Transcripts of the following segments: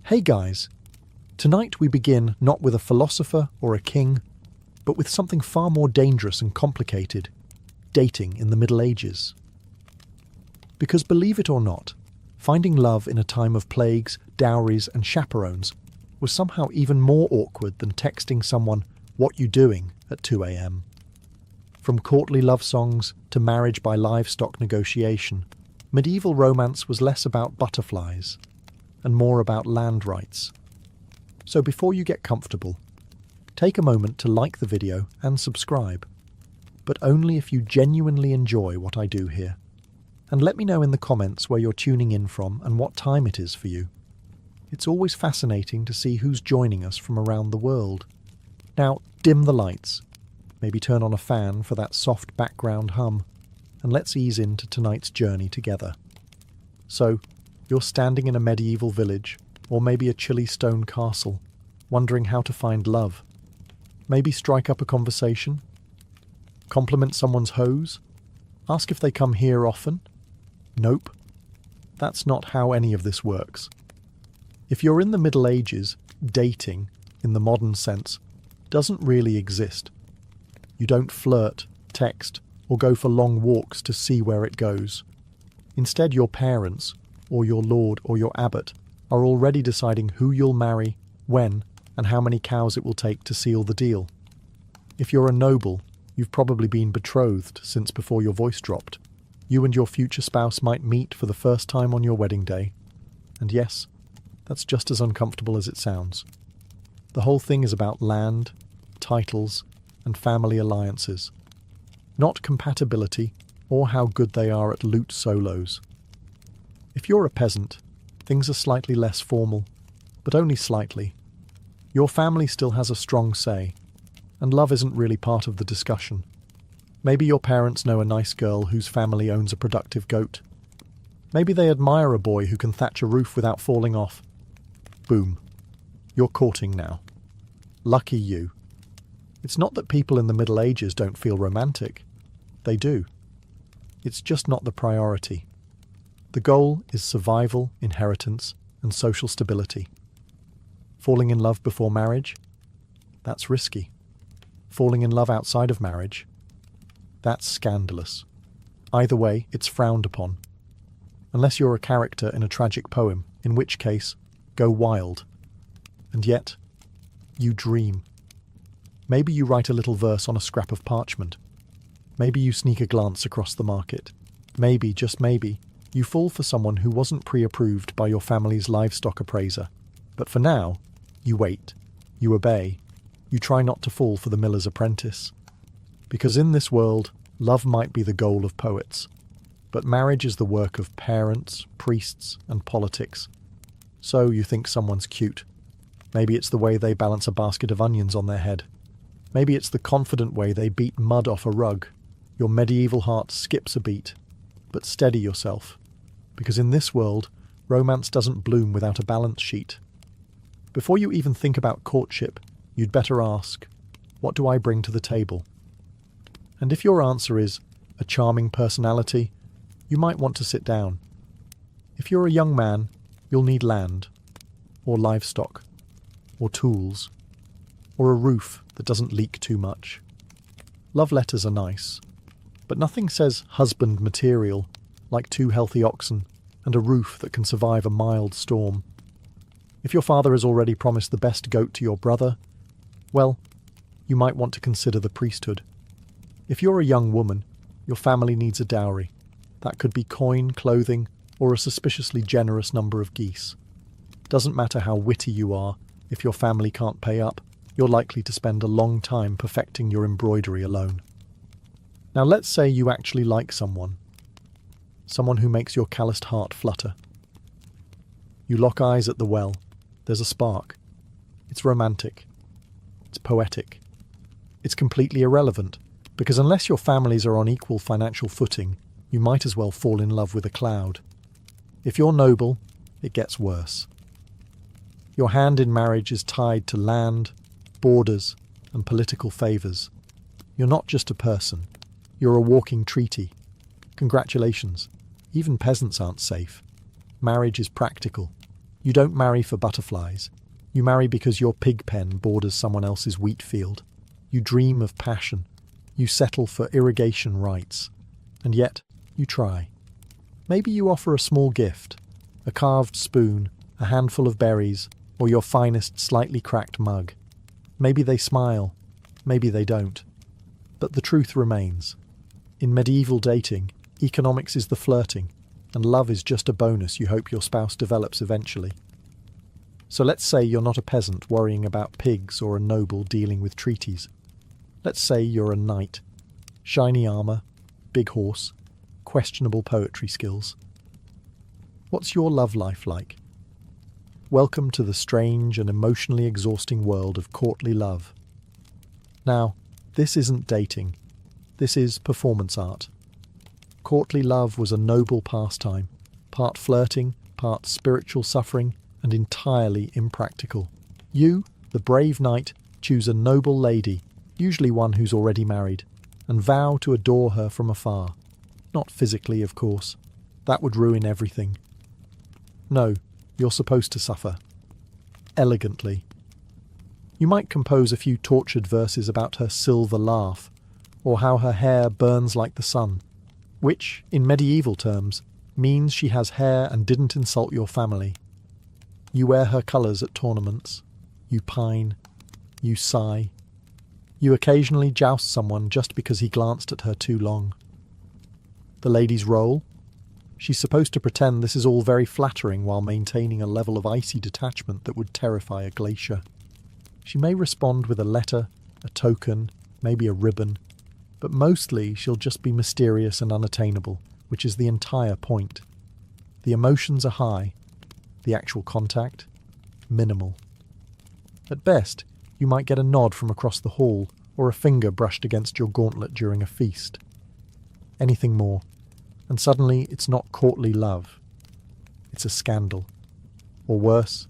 Hey guys, tonight we begin not with a philosopher or a king, but with something far more dangerous and complicated, dating in the Middle Ages. Because believe it or not, finding love in a time of plagues, dowries and chaperones was somehow even more awkward than texting someone, "What you doing?" at 2 a.m. From courtly love songs to marriage by livestock negotiation, medieval romance was less about butterflies and more about land rights. So before you get comfortable, take a moment to like the video and subscribe, but only if you genuinely enjoy what I do here. And let me know in the comments where you're tuning in from and what time it is for you. It's always fascinating to see who's joining us from around the world. Now, dim the lights, maybe turn on a fan for that soft background hum, and let's ease into tonight's journey together. So, you're standing in a medieval village, or maybe a chilly stone castle, wondering how to find love. Maybe strike up a conversation? Compliment someone's hose? Ask if they come here often? Nope. That's not how any of this works. If you're in the Middle Ages, dating, in the modern sense, doesn't really exist. You don't flirt, text, or go for long walks to see where it goes. Instead, your parents, or your lord or your abbot, are already deciding who you'll marry, when, and how many cows it will take to seal the deal. If you're a noble, you've probably been betrothed since before your voice dropped. You and your future spouse might meet for the first time on your wedding day. And yes, that's just as uncomfortable as it sounds. The whole thing is about land, titles, and family alliances. Not compatibility or how good they are at lute solos. If you're a peasant, things are slightly less formal, but only slightly. Your family still has a strong say, and love isn't really part of the discussion. Maybe your parents know a nice girl whose family owns a productive goat. Maybe they admire a boy who can thatch a roof without falling off. Boom. You're courting now. Lucky you. It's not that people in the Middle Ages don't feel romantic. They do. It's just not the priority. The goal is survival, inheritance, and social stability. Falling in love before marriage? That's risky. Falling in love outside of marriage? That's scandalous. Either way, it's frowned upon. Unless you're a character in a tragic poem, in which case, go wild. And yet, you dream. Maybe you write a little verse on a scrap of parchment. Maybe you sneak a glance across the market. Maybe, just maybe, you fall for someone who wasn't pre-approved by your family's livestock appraiser. But for now, you wait, you obey, you try not to fall for the miller's apprentice. Because in this world, love might be the goal of poets, but marriage is the work of parents, priests, and politics. So you think someone's cute. Maybe it's the way they balance a basket of onions on their head. Maybe it's the confident way they beat mud off a rug. Your medieval heart skips a beat. But steady yourself, because in this world, romance doesn't bloom without a balance sheet. Before you even think about courtship, you'd better ask, what do I bring to the table? And if your answer is a charming personality, you might want to sit down. If you're a young man, you'll need land, or livestock, or tools, or a roof that doesn't leak too much. Love letters are nice, but nothing says husband material like 2 healthy oxen and a roof that can survive a mild storm. If your father has already promised the best goat to your brother, well, you might want to consider the priesthood. If you're a young woman, your family needs a dowry. That could be coin, clothing, or a suspiciously generous number of geese. Doesn't matter how witty you are, if your family can't pay up, you're likely to spend a long time perfecting your embroidery alone. Now let's say you actually like someone who makes your calloused heart flutter. You lock eyes at the well. There's a spark. It's romantic. It's poetic. It's completely irrelevant, because unless your families are on equal financial footing, you might as well fall in love with a cloud. If you're noble, it gets worse. Your hand in marriage is tied to land, borders, and political favours. You're not just a person. You're a walking treaty. Congratulations. Even peasants aren't safe. Marriage is practical. You don't marry for butterflies. You marry because your pig pen borders someone else's wheat field. You dream of passion. You settle for irrigation rights. And yet, you try. Maybe you offer a small gift, a carved spoon, a handful of berries, or your finest slightly cracked mug. Maybe they smile, maybe they don't. But the truth remains. In medieval dating, economics is the flirting, and love is just a bonus you hope your spouse develops eventually. So let's say you're not a peasant worrying about pigs or a noble dealing with treaties. Let's say you're a knight. Shiny armour, big horse, questionable poetry skills. What's your love life like? Welcome to the strange and emotionally exhausting world of courtly love. Now, this isn't dating. This is performance art. Courtly love was a noble pastime, part flirting, part spiritual suffering, and entirely impractical. You, the brave knight, choose a noble lady, usually one who's already married, and vow to adore her from afar. Not physically, of course. That would ruin everything. No, you're supposed to suffer. Elegantly. You might compose a few tortured verses about her silver laugh, or how her hair burns like the sun, which, in medieval terms, means she has hair and didn't insult your family. You wear her colours at tournaments. You pine. You sigh. You occasionally joust someone just because he glanced at her too long. The lady's role? She's supposed to pretend this is all very flattering while maintaining a level of icy detachment that would terrify a glacier. She may respond with a letter, a token, maybe a ribbon, but mostly she'll just be mysterious and unattainable, which is the entire point. The emotions are high, the actual contact, minimal. At best, you might get a nod from across the hall or a finger brushed against your gauntlet during a feast. Anything more, and suddenly it's not courtly love. It's a scandal. Or worse,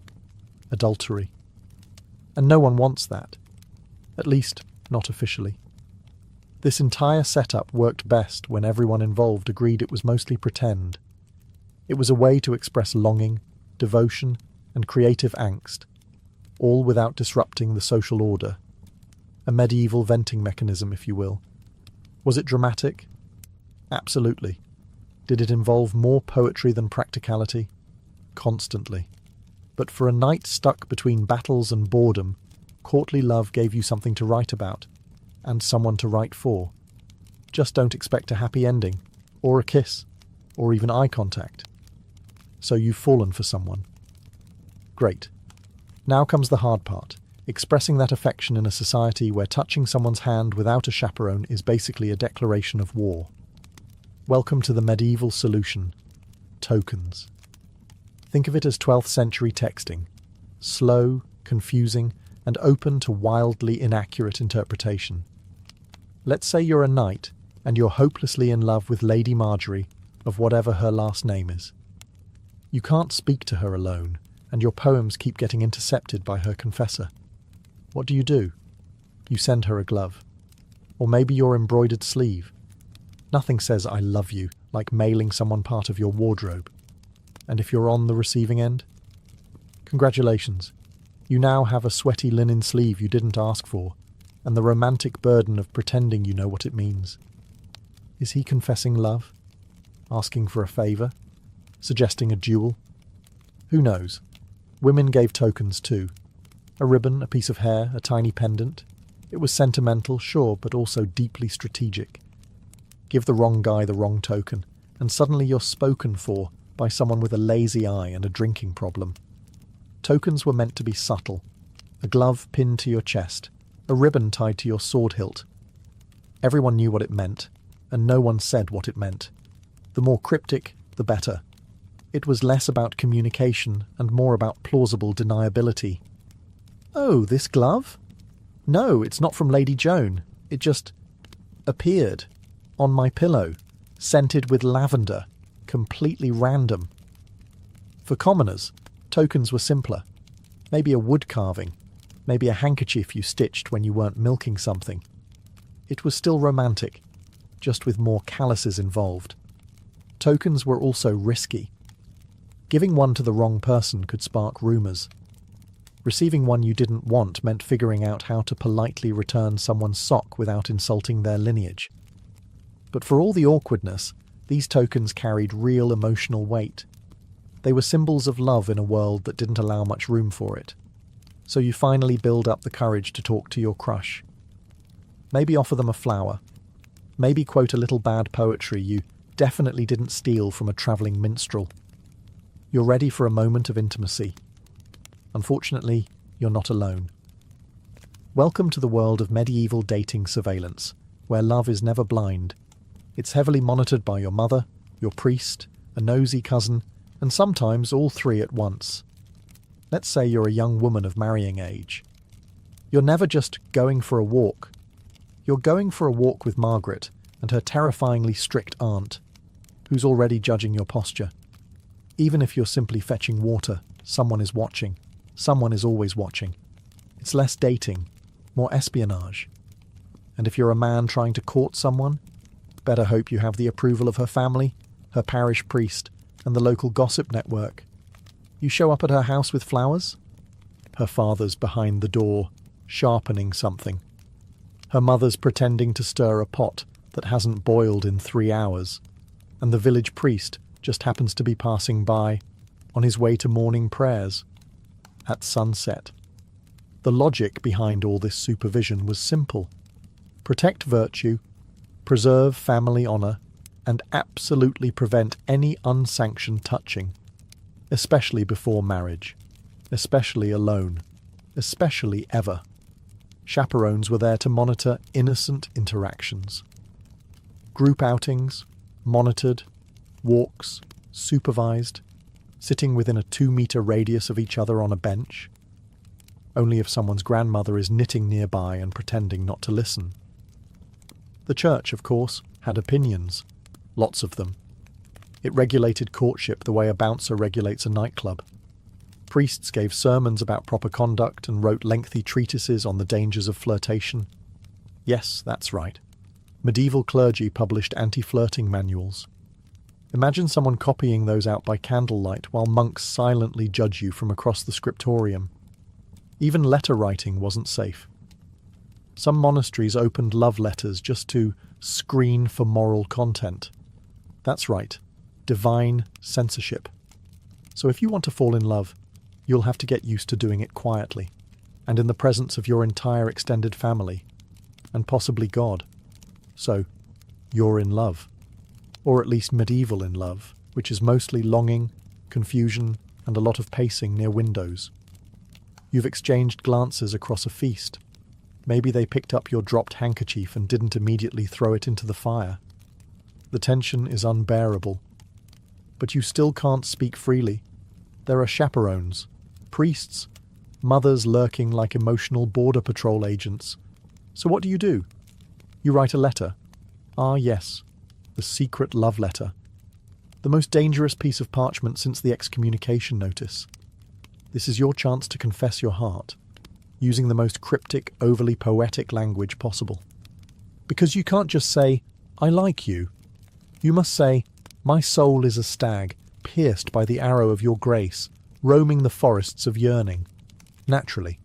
adultery. And no one wants that. At least, not officially. This entire setup worked best when everyone involved agreed it was mostly pretend. It was a way to express longing, devotion, and creative angst, all without disrupting the social order. A medieval venting mechanism, if you will. Was it dramatic? Absolutely. Did it involve more poetry than practicality? Constantly. But for a knight stuck between battles and boredom, courtly love gave you something to write about, and someone to write for. Just don't expect a happy ending, or a kiss, or even eye contact. So you've fallen for someone. Great. Now comes the hard part, expressing that affection in a society where touching someone's hand without a chaperone is basically a declaration of war. Welcome to the medieval solution. Tokens. Think of it as 12th century texting. Slow, confusing, and open to wildly inaccurate interpretation. Let's say you're a knight, and you're hopelessly in love with Lady Marjorie, of whatever her last name is. You can't speak to her alone, and your poems keep getting intercepted by her confessor. What do? You send her a glove. Or maybe your embroidered sleeve. Nothing says I love you like mailing someone part of your wardrobe. And if you're on the receiving end? Congratulations. You now have a sweaty linen sleeve you didn't ask for, and the romantic burden of pretending you know what it means. Is he confessing love? Asking for a favour? Suggesting a duel? Who knows? Women gave tokens too. A ribbon, a piece of hair, a tiny pendant. It was sentimental, sure, but also deeply strategic. Give the wrong guy the wrong token, and suddenly you're spoken for by someone with a lazy eye and a drinking problem. Tokens were meant to be subtle. A glove pinned to your chest, a ribbon tied to your sword hilt. Everyone knew what it meant, and no one said what it meant. The more cryptic, the better. It was less about communication and more about plausible deniability. Oh, this glove? No, it's not from Lady Joan. It just appeared on my pillow, scented with lavender, completely random. For commoners, tokens were simpler. Maybe a wood carving, maybe a handkerchief you stitched when you weren't milking something. It was still romantic, just with more calluses involved. Tokens were also risky. Giving one to the wrong person could spark rumours. Receiving one you didn't want meant figuring out how to politely return someone's sock without insulting their lineage. But for all the awkwardness, these tokens carried real emotional weight. They were symbols of love in a world that didn't allow much room for it. So you finally build up the courage to talk to your crush. Maybe offer them a flower. Maybe quote a little bad poetry you definitely didn't steal from a travelling minstrel. You're ready for a moment of intimacy. Unfortunately, you're not alone. Welcome to the world of medieval dating surveillance, where love is never blind. It's heavily monitored by your mother, your priest, a nosy cousin, and sometimes all three at once. Let's say you're a young woman of marrying age. You're never just going for a walk. You're going for a walk with Margaret and her terrifyingly strict aunt, who's already judging your posture. Even if you're simply fetching water, someone is watching. Someone is always watching. It's less dating, more espionage. And if you're a man trying to court someone, better hope you have the approval of her family, her parish priest, and the local gossip network. You show up at her house with flowers? Her father's behind the door, sharpening something. Her mother's pretending to stir a pot that hasn't boiled in 3 hours, and the village priest just happens to be passing by, on his way to morning prayers, at sunset. The logic behind all this supervision was simple. Protect virtue, preserve family honour, and absolutely prevent any unsanctioned touching, especially before marriage, especially alone, especially ever. Chaperones were there to monitor innocent interactions. Group outings, monitored, walks, supervised, sitting within a 2-metre radius of each other on a bench, only if someone's grandmother is knitting nearby and pretending not to listen. The church, of course, had opinions, lots of them. It regulated courtship the way a bouncer regulates a nightclub. Priests gave sermons about proper conduct and wrote lengthy treatises on the dangers of flirtation. Yes, that's right. Medieval clergy published anti-flirting manuals. Imagine someone copying those out by candlelight while monks silently judge you from across the scriptorium. Even letter writing wasn't safe. Some monasteries opened love letters just to screen for moral content. That's right, divine censorship. So if you want to fall in love, you'll have to get used to doing it quietly, and in the presence of your entire extended family, and possibly God. So, you're in love. Or at least medieval in love, which is mostly longing, confusion, and a lot of pacing near windows. You've exchanged glances across a feast. Maybe they picked up your dropped handkerchief and didn't immediately throw it into the fire. The tension is unbearable. But you still can't speak freely. There are chaperones, priests, mothers lurking like emotional border patrol agents. So what do? You write a letter. Ah, yes, the secret love letter. The most dangerous piece of parchment since the excommunication notice. This is your chance to confess your heart, using the most cryptic, overly poetic language possible. Because you can't just say, I like you. You must say, my soul is a stag, pierced by the arrow of your grace, roaming the forests of yearning. Naturally,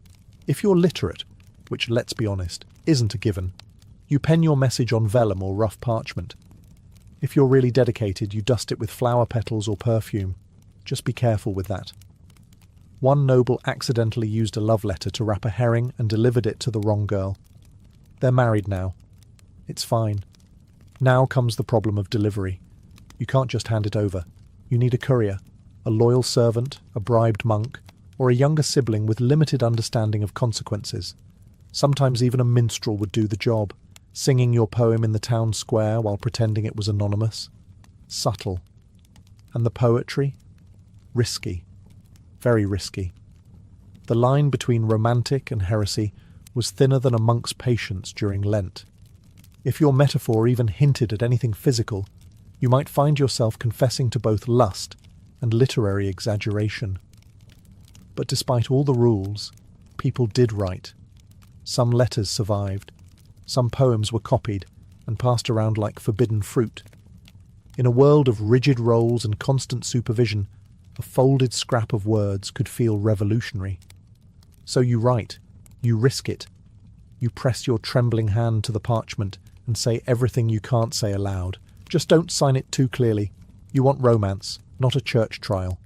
if you're literate, which, let's be honest, isn't a given, you pen your message on vellum or rough parchment. If you're really dedicated, you dust it with flower petals or perfume. Just be careful with that. One noble accidentally used a love letter to wrap a herring and delivered it to the wrong girl. They're married now. It's fine. Now comes the problem of delivery. You can't just hand it over. You need a courier, a loyal servant, a bribed monk, or a younger sibling with limited understanding of consequences. Sometimes even a minstrel would do the job, singing your poem in the town square while pretending it was anonymous. Subtle. And the poetry? Risky. Very risky. The line between romantic and heresy was thinner than a monk's patience during Lent. If your metaphor even hinted at anything physical, you might find yourself confessing to both lust and literary exaggeration. But despite all the rules, people did write. Some letters survived. Some poems were copied and passed around like forbidden fruit. In a world of rigid roles and constant supervision, a folded scrap of words could feel revolutionary. So you write, you risk it. You press your trembling hand to the parchment and say everything you can't say aloud. Just don't sign it too clearly. You want romance, not a church trial.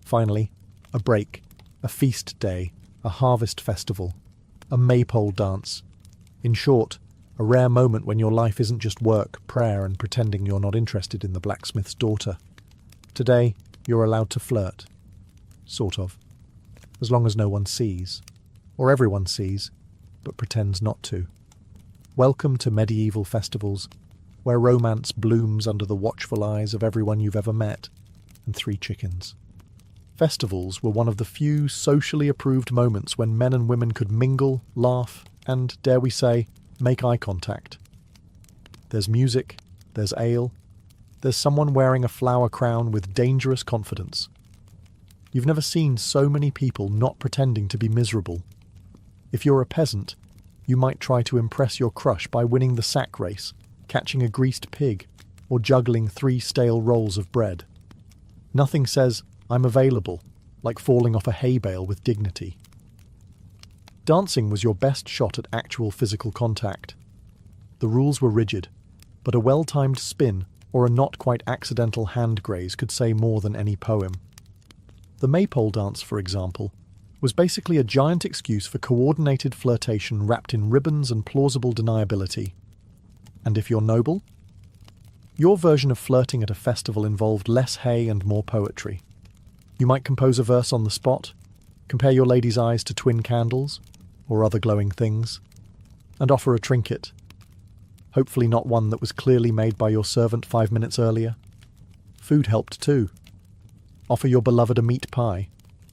Finally, a break, a feast day, a harvest festival, a maypole dance. In short, a rare moment when your life isn't just work, prayer, and pretending you're not interested in the blacksmith's daughter. Today, you're allowed to flirt. Sort of. As long as no one sees. Or everyone sees, but pretends not to. Welcome to medieval festivals, where romance blooms under the watchful eyes of everyone you've ever met, and 3 chickens. Festivals were one of the few socially approved moments when men and women could mingle, laugh, and, dare we say, make eye contact. There's music, there's ale, there's someone wearing a flower crown with dangerous confidence. You've never seen so many people not pretending to be miserable. If you're a peasant, you might try to impress your crush by winning the sack race, catching a greased pig, or juggling 3 stale rolls of bread. Nothing says, "I'm available," like falling off a hay bale with dignity. Dancing was your best shot at actual physical contact. The rules were rigid, but a well-timed spin or a not-quite-accidental hand graze could say more than any poem. The maypole dance, for example, was basically a giant excuse for coordinated flirtation wrapped in ribbons and plausible deniability. And if you're noble? Your version of flirting at a festival involved less hay and more poetry. You might compose a verse on the spot, compare your lady's eyes to twin candles, or other glowing things, and offer a trinket. Hopefully not one that was clearly made by your servant 5 minutes earlier. Food helped too. Offer your beloved a meat pie,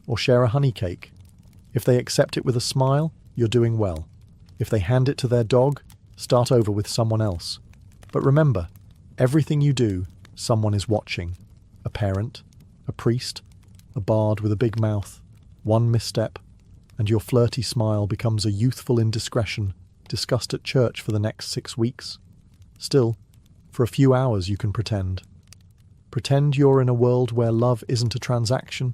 or share a honey cake. If they accept it with a smile, you're doing well. If they hand it to their dog, start over with someone else. But remember, everything you do, someone is watching. A parent, a priest, a bard with a big mouth. One misstep, and your flirty smile becomes a youthful indiscretion discussed at church for the next 6 weeks. Still, for a few hours you can pretend. Pretend you're in a world where love isn't a transaction,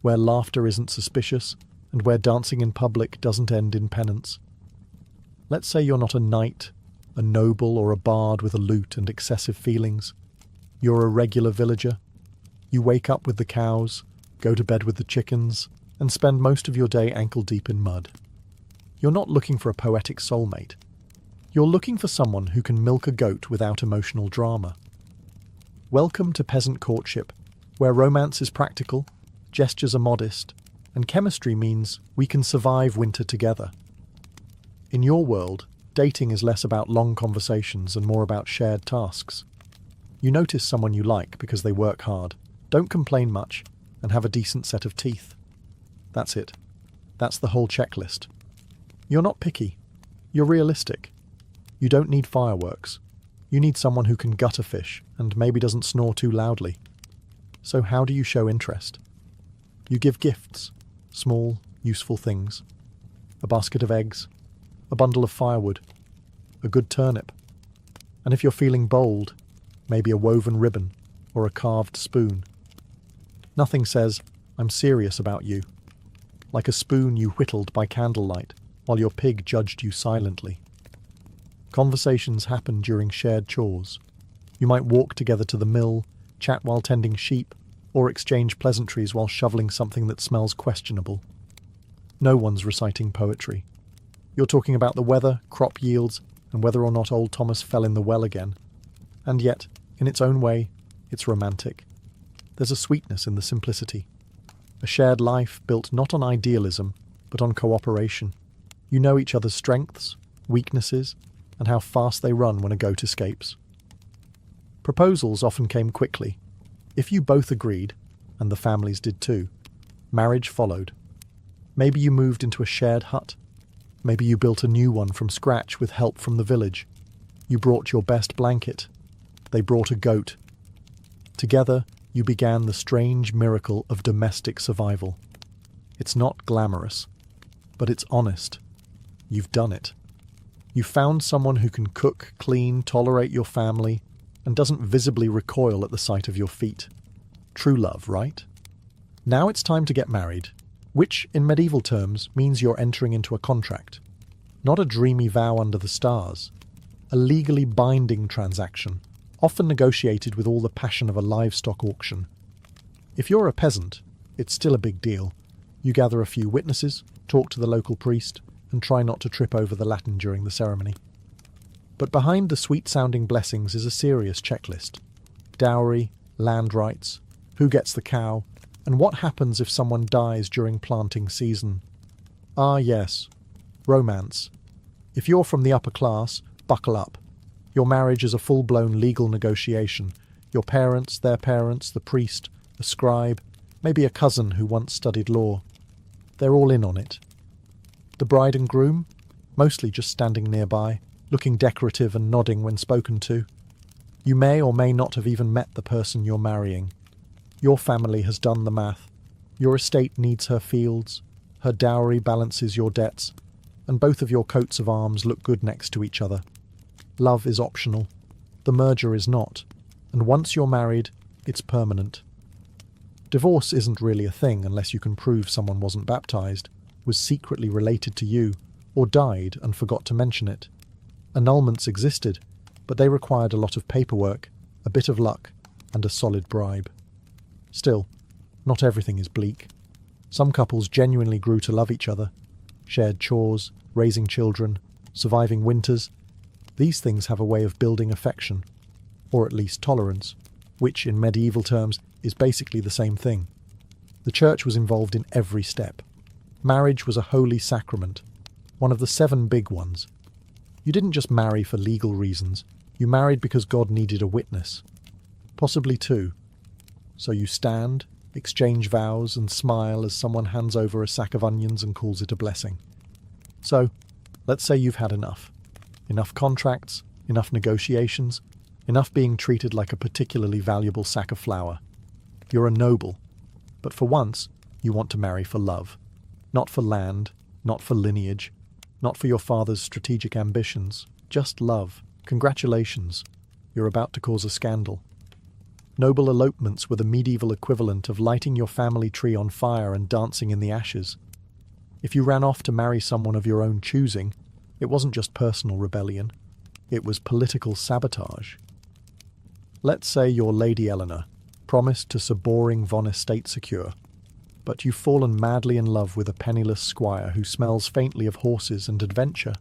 where laughter isn't suspicious, and where dancing in public doesn't end in penance. Let's say you're not a knight, a noble, or a bard with a lute and excessive feelings. You're a regular villager. You wake up with the cows, go to bed with the chickens, and spend most of your day ankle-deep in mud. You're not looking for a poetic soulmate. You're looking for someone who can milk a goat without emotional drama. Welcome to peasant courtship, where romance is practical, gestures are modest, and chemistry means we can survive winter together. In your world, dating is less about long conversations and more about shared tasks. You notice someone you like because they work hard, don't complain much, and have a decent set of teeth. That's it. That's the whole checklist. You're not picky. You're realistic. You don't need fireworks. You need someone who can gut a fish and maybe doesn't snore too loudly. So how do you show interest? You give gifts, small, useful things. A basket of eggs, a bundle of firewood, a good turnip. And if you're feeling bold, maybe a woven ribbon or a carved spoon. Nothing says, "I'm serious about you," like a spoon you whittled by candlelight while your pig judged you silently. Conversations happen during shared chores. You might walk together to the mill, chat while tending sheep, or exchange pleasantries while shoveling something that smells questionable. No one's reciting poetry. You're talking about the weather, crop yields, and whether or not old Thomas fell in the well again. And yet, in its own way, it's romantic. There's a sweetness in the simplicity. A shared life built not on idealism, but on cooperation. You know each other's strengths, weaknesses, and how fast they run when a goat escapes. Proposals often came quickly. If you both agreed, and the families did too, marriage followed. Maybe you moved into a shared hut. Maybe you built a new one from scratch with help from the village. You brought your best blanket. They brought a goat. Together, you began the strange miracle of domestic survival. It's not glamorous, but it's honest. You've done it. You found someone who can cook, clean, tolerate your family, and doesn't visibly recoil at the sight of your feet. True love, right? Now it's time to get married, which, in medieval terms, means you're entering into a contract. Not a dreamy vow under the stars. A legally binding transaction, often negotiated with all the passion of a livestock auction. If you're a peasant, it's still a big deal. You gather a few witnesses, talk to the local priest, and try not to trip over the Latin during the ceremony. But behind the sweet-sounding blessings is a serious checklist. Dowry, land rights, who gets the cow, and what happens if someone dies during planting season. Ah yes, romance. If you're from the upper class, buckle up. Your marriage is a full-blown legal negotiation. Your parents, their parents, the priest, a scribe, maybe a cousin who once studied law. They're all in on it. The bride and groom, mostly just standing nearby, looking decorative and nodding when spoken to. You may or may not have even met the person you're marrying. Your family has done the math. Your estate needs her fields, her dowry balances your debts, and both of your coats of arms look good next to each other. Love is optional. The merger is not. And once you're married, it's permanent. Divorce isn't really a thing unless you can prove someone wasn't baptized, was secretly related to you, or died and forgot to mention it. Annulments existed, but they required a lot of paperwork, a bit of luck, and a solid bribe. Still, not everything is bleak. Some couples genuinely grew to love each other, shared chores, raising children, surviving winters. These things have a way of building affection, or at least tolerance, which in medieval terms is basically the same thing. The church was involved in every step. Marriage was a holy sacrament, one of the 7 big ones. You didn't just marry for legal reasons, you married because God needed a witness. Possibly 2. So you stand, exchange vows, and smile as someone hands over a sack of onions and calls it a blessing. So, let's say you've had enough. Enough contracts, enough negotiations, enough being treated like a particularly valuable sack of flour. You're a noble, but for once, you want to marry for love. Not for land, not for lineage, not for your father's strategic ambitions, just love. Congratulations, you're about to cause a scandal. Noble elopements were the medieval equivalent of lighting your family tree on fire and dancing in the ashes. If you ran off to marry someone of your own choosing, it wasn't just personal rebellion, it was political sabotage. Let's say you're Lady Eleanor, promised to Sir Boring von Estate Secure, but you've fallen madly in love with a penniless squire who smells faintly of horses and adventure.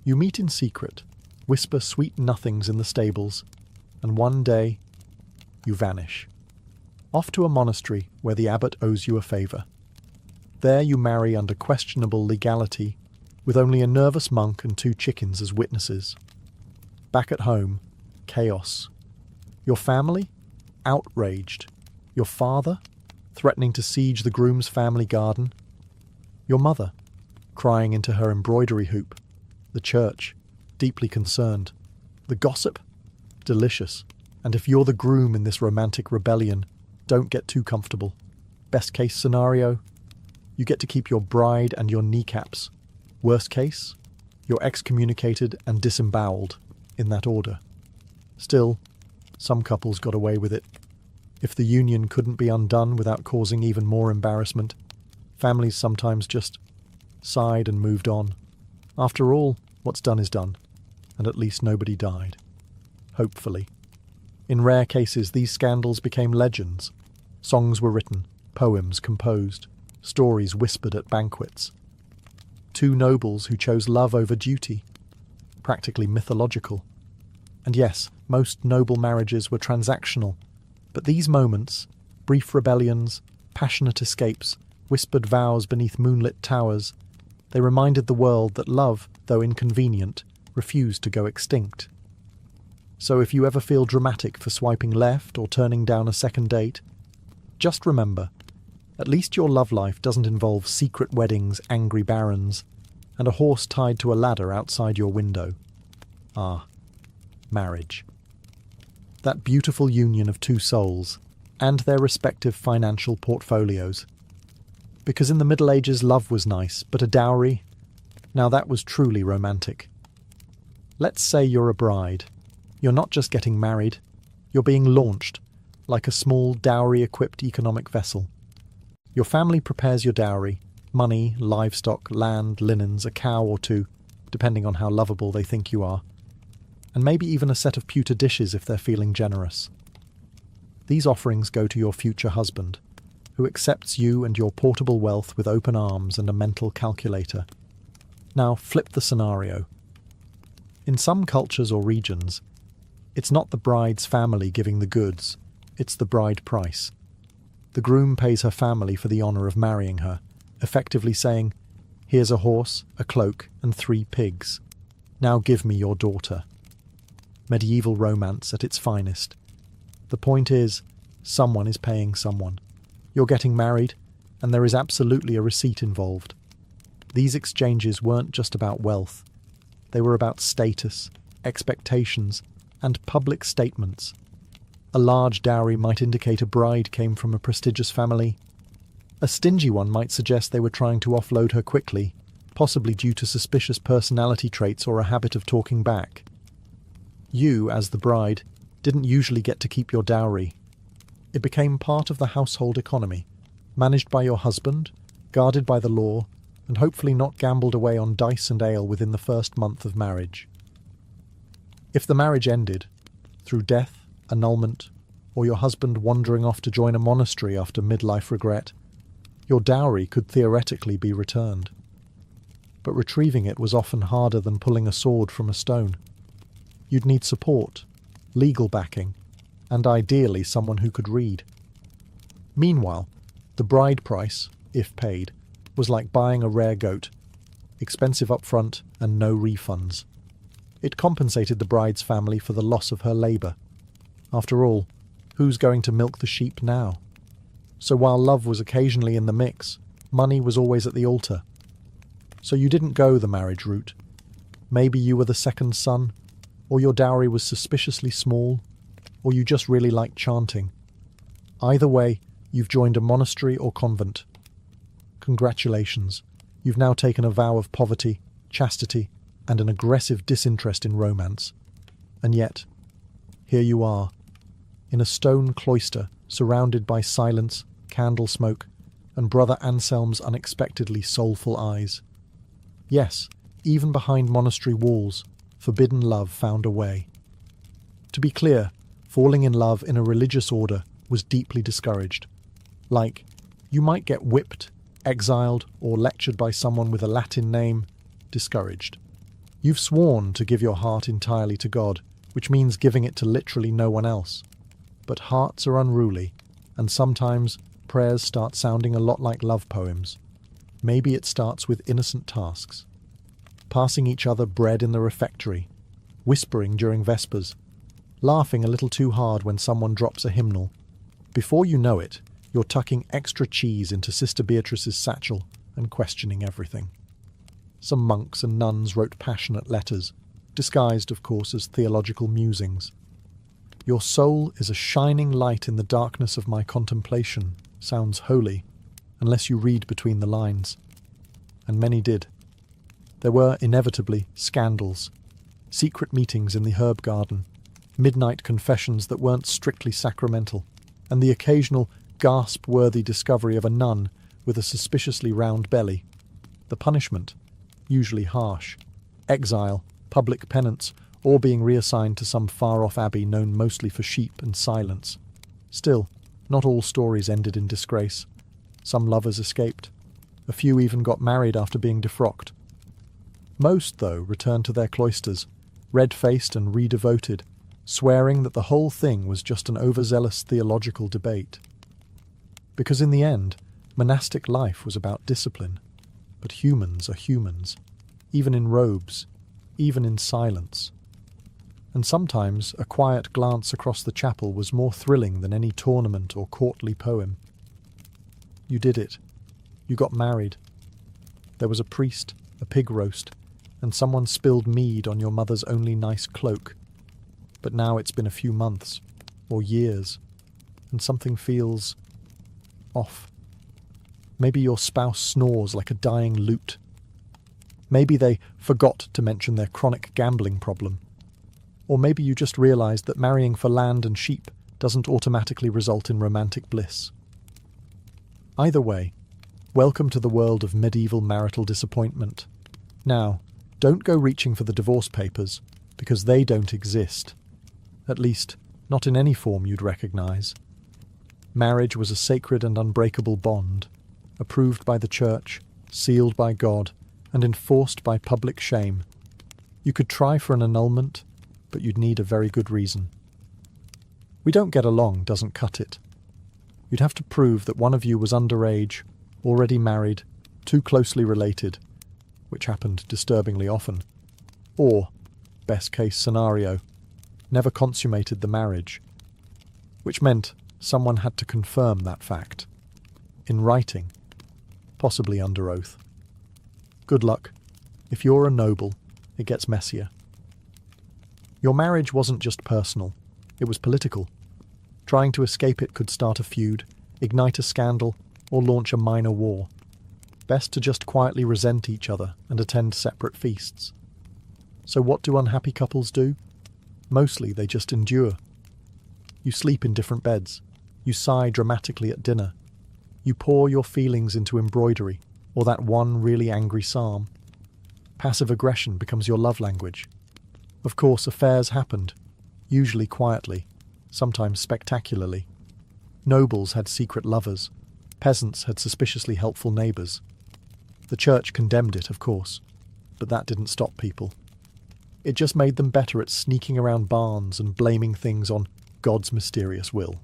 You meet in secret, whisper sweet nothings in the stables, and one day you vanish. Off to a monastery where the abbot owes you a favour. There you marry under questionable legality, with only a nervous monk and 2 chickens as witnesses. Back at home, chaos. Your family? Outraged. Your father? Threatening to siege the groom's family garden. Your mother? Crying into her embroidery hoop. The church? Deeply concerned. The gossip? Delicious. And if you're the groom in this romantic rebellion, don't get too comfortable. Best case scenario? You get to keep your bride and your kneecaps. Worst case? You're excommunicated and disemboweled, in that order. Still, some couples got away with it. If the union couldn't be undone without causing even more embarrassment, families sometimes just sighed and moved on. After all, what's done is done, and at least nobody died. Hopefully. In rare cases, these scandals became legends. Songs were written, poems composed, stories whispered at banquets. 2 nobles who chose love over duty. Practically mythological. And yes, most noble marriages were transactional, but these moments, brief rebellions, passionate escapes, whispered vows beneath moonlit towers, they reminded the world that love, though inconvenient, refused to go extinct. So if you ever feel dramatic for swiping left or turning down a second date, just remember, at least your love life doesn't involve secret weddings, angry barons, and a horse tied to a ladder outside your window. Ah, marriage. That beautiful union of 2 souls, and their respective financial portfolios. Because in the Middle Ages love was nice, but a dowry? Now that was truly romantic. Let's say you're a bride. You're not just getting married, you're being launched, like a small dowry-equipped economic vessel. Your family prepares your dowry: money, livestock, land, linens, a cow or two, depending on how lovable they think you are, and maybe even a set of pewter dishes if they're feeling generous. These offerings go to your future husband, who accepts you and your portable wealth with open arms and a mental calculator. Now flip the scenario. In some cultures or regions, it's not the bride's family giving the goods, it's the bride price. The groom pays her family for the honour of marrying her, effectively saying, "Here's a horse, a cloak, and 3 pigs. Now give me your daughter." Medieval romance at its finest. The point is, someone is paying someone. You're getting married, and there is absolutely a receipt involved. These exchanges weren't just about wealth. They were about status, expectations, and public statements. A large dowry might indicate a bride came from a prestigious family. A stingy one might suggest they were trying to offload her quickly, possibly due to suspicious personality traits or a habit of talking back. You, as the bride, didn't usually get to keep your dowry. It became part of the household economy, managed by your husband, guarded by the law, and hopefully not gambled away on dice and ale within the first month of marriage. If the marriage ended, through death, annulment, or your husband wandering off to join a monastery after midlife regret, your dowry could theoretically be returned. But retrieving it was often harder than pulling a sword from a stone. You'd need support, legal backing, and ideally someone who could read. Meanwhile, the bride price, if paid, was like buying a rare goat, expensive up front and no refunds. It compensated the bride's family for the loss of her labour. After all, who's going to milk the sheep now? So while love was occasionally in the mix, money was always at the altar. So you didn't go the marriage route. Maybe you were the second son, or your dowry was suspiciously small, or you just really liked chanting. Either way, you've joined a monastery or convent. Congratulations, you've now taken a vow of poverty, chastity, and an aggressive disinterest in romance. And yet, here you are, in a stone cloister surrounded by silence, candle smoke, and Brother Anselm's unexpectedly soulful eyes. Yes, even behind monastery walls, forbidden love found a way. To be clear, falling in love in a religious order was deeply discouraged. Like, you might get whipped, exiled, or lectured by someone with a Latin name, discouraged. You've sworn to give your heart entirely to God, which means giving it to literally no one else. But hearts are unruly, and sometimes prayers start sounding a lot like love poems. Maybe it starts with innocent tasks. Passing each other bread in the refectory, whispering during Vespers, laughing a little too hard when someone drops a hymnal. Before you know it, you're tucking extra cheese into Sister Beatrice's satchel and questioning everything. Some monks and nuns wrote passionate letters, disguised, of course, as theological musings. "Your soul is a shining light in the darkness of my contemplation" sounds holy, unless you read between the lines. And many did. There were, inevitably, scandals, secret meetings in the herb garden, midnight confessions that weren't strictly sacramental, and the occasional gasp-worthy discovery of a nun with a suspiciously round belly. The punishment, usually harsh: exile, public penance, or being reassigned to some far-off abbey known mostly for sheep and silence. Still, not all stories ended in disgrace. Some lovers escaped. A few even got married after being defrocked. Most, though, returned to their cloisters, red-faced and redevoted, swearing that the whole thing was just an overzealous theological debate. Because in the end, monastic life was about discipline. But humans are humans, even in robes, even in silence. And sometimes a quiet glance across the chapel was more thrilling than any tournament or courtly poem. You did it. You got married. There was a priest, a pig roast, and someone spilled mead on your mother's only nice cloak. But now it's been a few months, or years, and something feels off. Maybe your spouse snores like a dying lute. Maybe they forgot to mention their chronic gambling problem. Or maybe you just realised that marrying for land and sheep doesn't automatically result in romantic bliss. Either way, welcome to the world of medieval marital disappointment. Now, don't go reaching for the divorce papers, because they don't exist. At least, not in any form you'd recognise. Marriage was a sacred and unbreakable bond, approved by the Church, sealed by God, and enforced by public shame. You could try for an annulment, but you'd need a very good reason. We don't get along doesn't cut it. You'd have to prove that one of you was underage, already married, too closely related, which happened disturbingly often, or, best case scenario, never consummated the marriage, which meant someone had to confirm that fact, in writing, possibly under oath. Good luck. If you're a noble, it gets messier. Your marriage wasn't just personal, it was political. Trying to escape it could start a feud, ignite a scandal, or launch a minor war. Best to just quietly resent each other and attend separate feasts. So what do unhappy couples do? Mostly they just endure. You sleep in different beds. You sigh dramatically at dinner. You pour your feelings into embroidery, or that one really angry psalm. Passive aggression becomes your love language. Of course, affairs happened, usually quietly, sometimes spectacularly. Nobles had secret lovers. Peasants had suspiciously helpful neighbours. The Church condemned it, of course, but that didn't stop people. It just made them better at sneaking around barns and blaming things on God's mysterious will.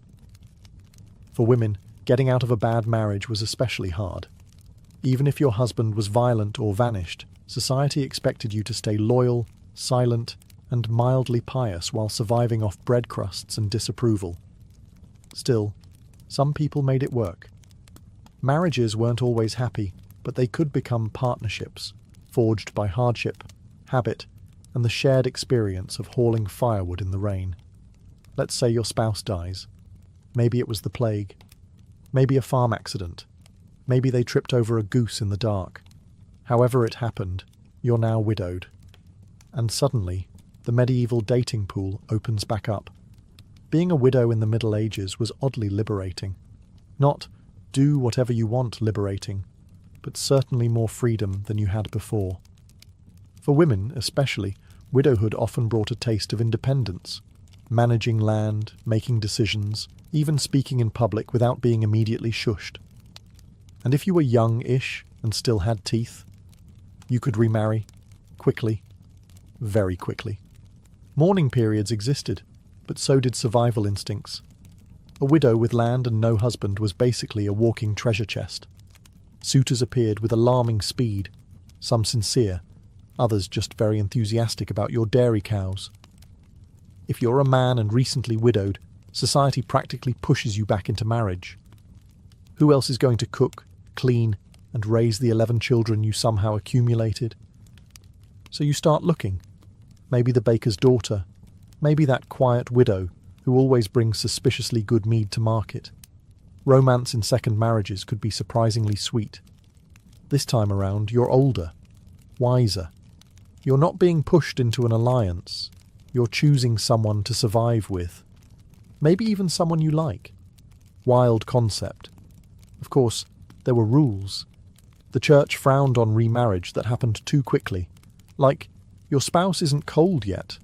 For women, getting out of a bad marriage was especially hard. Even if your husband was violent or vanished, society expected you to stay loyal, silent, and mildly pious while surviving off bread crusts and disapproval. Still, some people made it work. Marriages weren't always happy, but they could become partnerships, forged by hardship, habit, and the shared experience of hauling firewood in the rain. Let's say your spouse dies. Maybe it was the plague. Maybe a farm accident. Maybe they tripped over a goose in the dark. However it happened, you're now widowed. And suddenly, the medieval dating pool opens back up. Being a widow in the Middle Ages was oddly liberating. Not do whatever you want liberating, but certainly more freedom than you had before. For women, especially, widowhood often brought a taste of independence, managing land, making decisions, even speaking in public without being immediately shushed. And if you were young-ish and still had teeth, you could remarry, quickly, very quickly. Mourning periods existed, but so did survival instincts. A widow with land and no husband was basically a walking treasure chest. Suitors appeared with alarming speed, some sincere, others just very enthusiastic about your dairy cows. If you're a man and recently widowed, society practically pushes you back into marriage. Who else is going to cook, clean, and raise the 11 children you somehow accumulated? So you start looking. Maybe the baker's daughter, maybe that quiet widow who always brings suspiciously good mead to market. Romance in second marriages could be surprisingly sweet. This time around, you're older, wiser. You're not being pushed into an alliance. You're choosing someone to survive with. Maybe even someone you like. Wild concept. Of course, there were rules. The Church frowned on remarriage that happened too quickly. Like, your spouse isn't cold yet.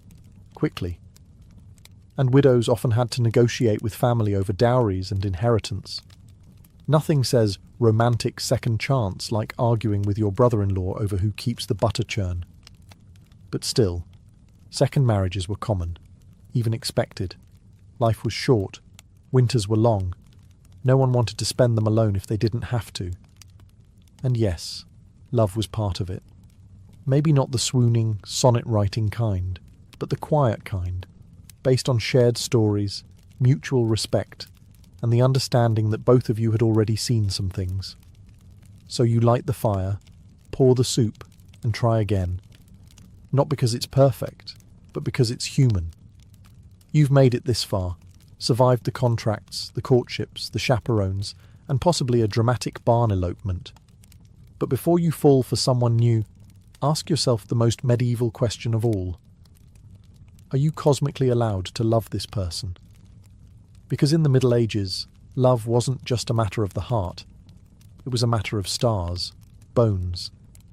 Quickly. And widows often had to negotiate with family over dowries and inheritance. Nothing says romantic second chance like arguing with your brother-in-law over who keeps the butter churn. But still, second marriages were common, even expected. Life was short, winters were long. No one wanted to spend them alone if they didn't have to. And yes, love was part of it. Maybe not the swooning, sonnet-writing kind, but the quiet kind, based on shared stories, mutual respect, and the understanding that both of you had already seen some things. So you light the fire, pour the soup, and try again. Not because it's perfect, but because it's human. You've made it this far, survived the contracts, the courtships, the chaperones, and possibly a dramatic barn elopement. But before you fall for someone new, ask yourself the most medieval question of all. Are you cosmically allowed to love this person? Because in the Middle Ages, love wasn't just a matter of the heart. It was a matter of stars, bones,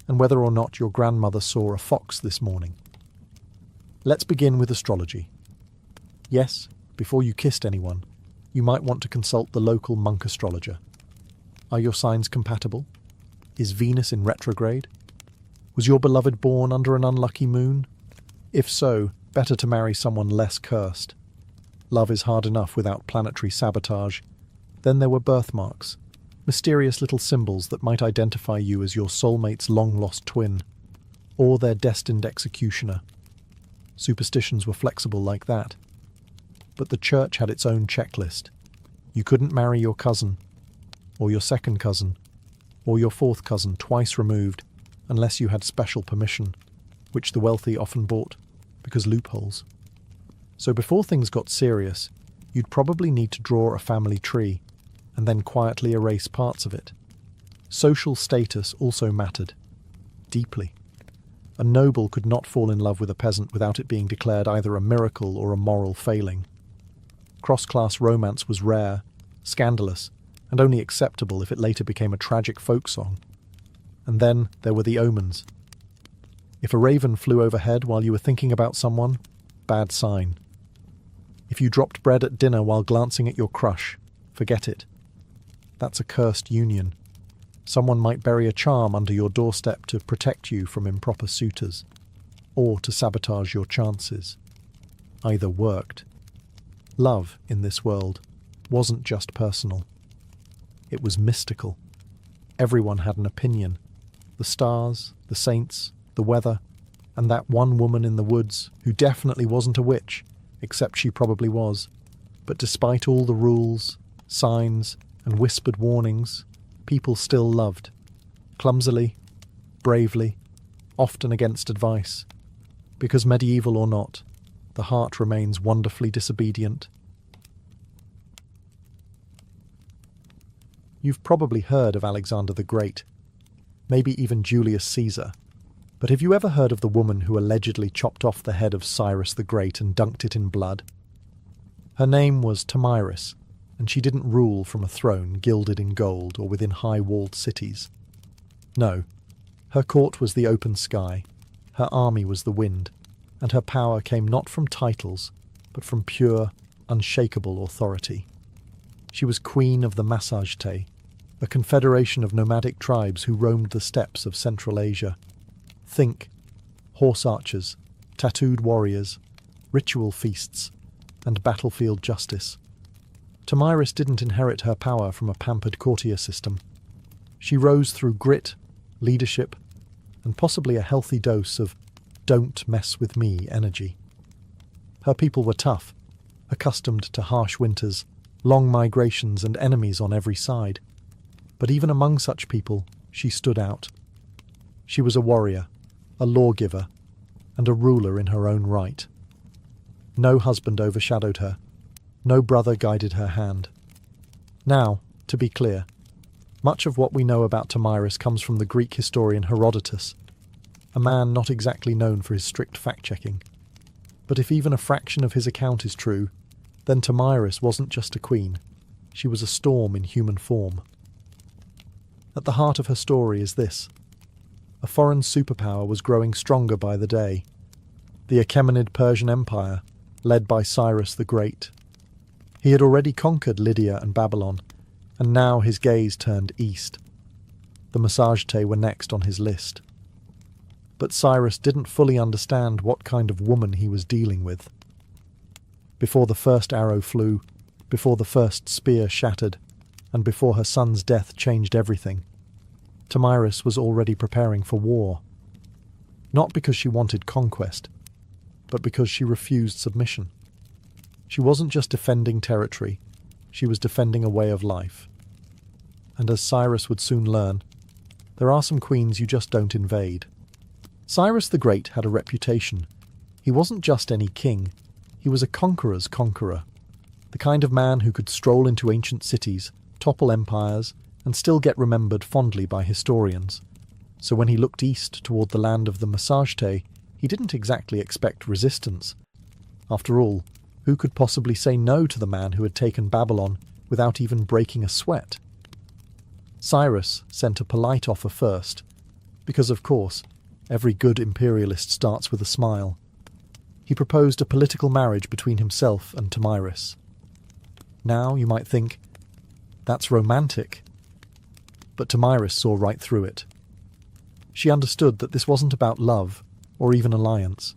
and whether or not your grandmother saw a fox this morning. Let's begin with astrology. Yes, before you kissed anyone, you might want to consult the local monk astrologer. Are your signs compatible? Is Venus in retrograde? Was your beloved born under an unlucky moon? If so, better to marry someone less cursed. Love is hard enough without planetary sabotage. Then there were birthmarks, mysterious little symbols that might identify you as your soulmate's long-lost twin, or their destined executioner. Superstitions were flexible like that. But the church had its own checklist. You couldn't marry your cousin, or your second cousin, or your fourth cousin twice removed, unless you had special permission, which the wealthy often bought, because loopholes. So before things got serious, you'd probably need to draw a family tree, and then quietly erase parts of it. Social status also mattered, deeply. A noble could not fall in love with a peasant without it being declared either a miracle or a moral failing. Cross-class romance was rare, scandalous, and only acceptable if it later became a tragic folk song. And then there were the omens. If a raven flew overhead while you were thinking about someone, bad sign. If you dropped bread at dinner while glancing at your crush, forget it. That's a cursed union. Someone might bury a charm under your doorstep to protect you from improper suitors, or to sabotage your chances. Either worked. Love, in this world, wasn't just personal. It was mystical. Everyone had an opinion. The stars, the saints, the weather, and that one woman in the woods who definitely wasn't a witch, except she probably was. But despite all the rules, signs, and whispered warnings, people still loved. Clumsily, bravely, often against advice. Because medieval or not, the heart remains wonderfully disobedient. You've probably heard of Alexander the Great, maybe even Julius Caesar, but have you ever heard of the woman who allegedly chopped off the head of Cyrus the Great and dunked it in blood? Her name was Thamyris, and she didn't rule from a throne gilded in gold or within high-walled cities. No, her court was the open sky, her army was the wind, and her power came not from titles, but from pure, unshakable authority. She was queen of the Massagetæ, a confederation of nomadic tribes who roamed the steppes of Central Asia. Think horse archers, tattooed warriors, ritual feasts, and battlefield justice. Thamyris didn't inherit her power from a pampered courtier system. She rose through grit, leadership, and possibly a healthy dose of "don't mess with me" energy. Her people were tough, accustomed to harsh winters, long migrations, and enemies on every side. But even among such people, she stood out. She was a warrior, a lawgiver, and a ruler in her own right. No husband overshadowed her. No brother guided her hand. Now, to be clear, much of what we know about Thamyris comes from the Greek historian Herodotus, a man not exactly known for his strict fact-checking. But if even a fraction of his account is true, then Thamyris wasn't just a queen. She was a storm in human form. At the heart of her story is this. A foreign superpower was growing stronger by the day. The Achaemenid Persian Empire, led by Cyrus the Great. He had already conquered Lydia and Babylon, and now his gaze turned east. The Massagetæ were next on his list. But Cyrus didn't fully understand what kind of woman he was dealing with. Before the first arrow flew, before the first spear shattered, and before her son's death changed everything, Thamyris was already preparing for war. Not because she wanted conquest, but because she refused submission. She wasn't just defending territory, she was defending a way of life. And as Cyrus would soon learn, there are some queens you just don't invade. Cyrus the Great had a reputation. He wasn't just any king, he was a conqueror's conqueror. The kind of man who could stroll into ancient cities, topple empires, and still get remembered fondly by historians. So when he looked east toward the land of the Massagetæ, he didn't exactly expect resistance. After all, Who could possibly say no to the man who had taken Babylon without even breaking a sweat? Cyrus sent a polite offer first, because of course, every good imperialist starts with a smile. He proposed a political marriage between himself and Tomyris. Now you might think, that's romantic. But Tomyris saw right through it. She understood that this wasn't about love, or even alliance.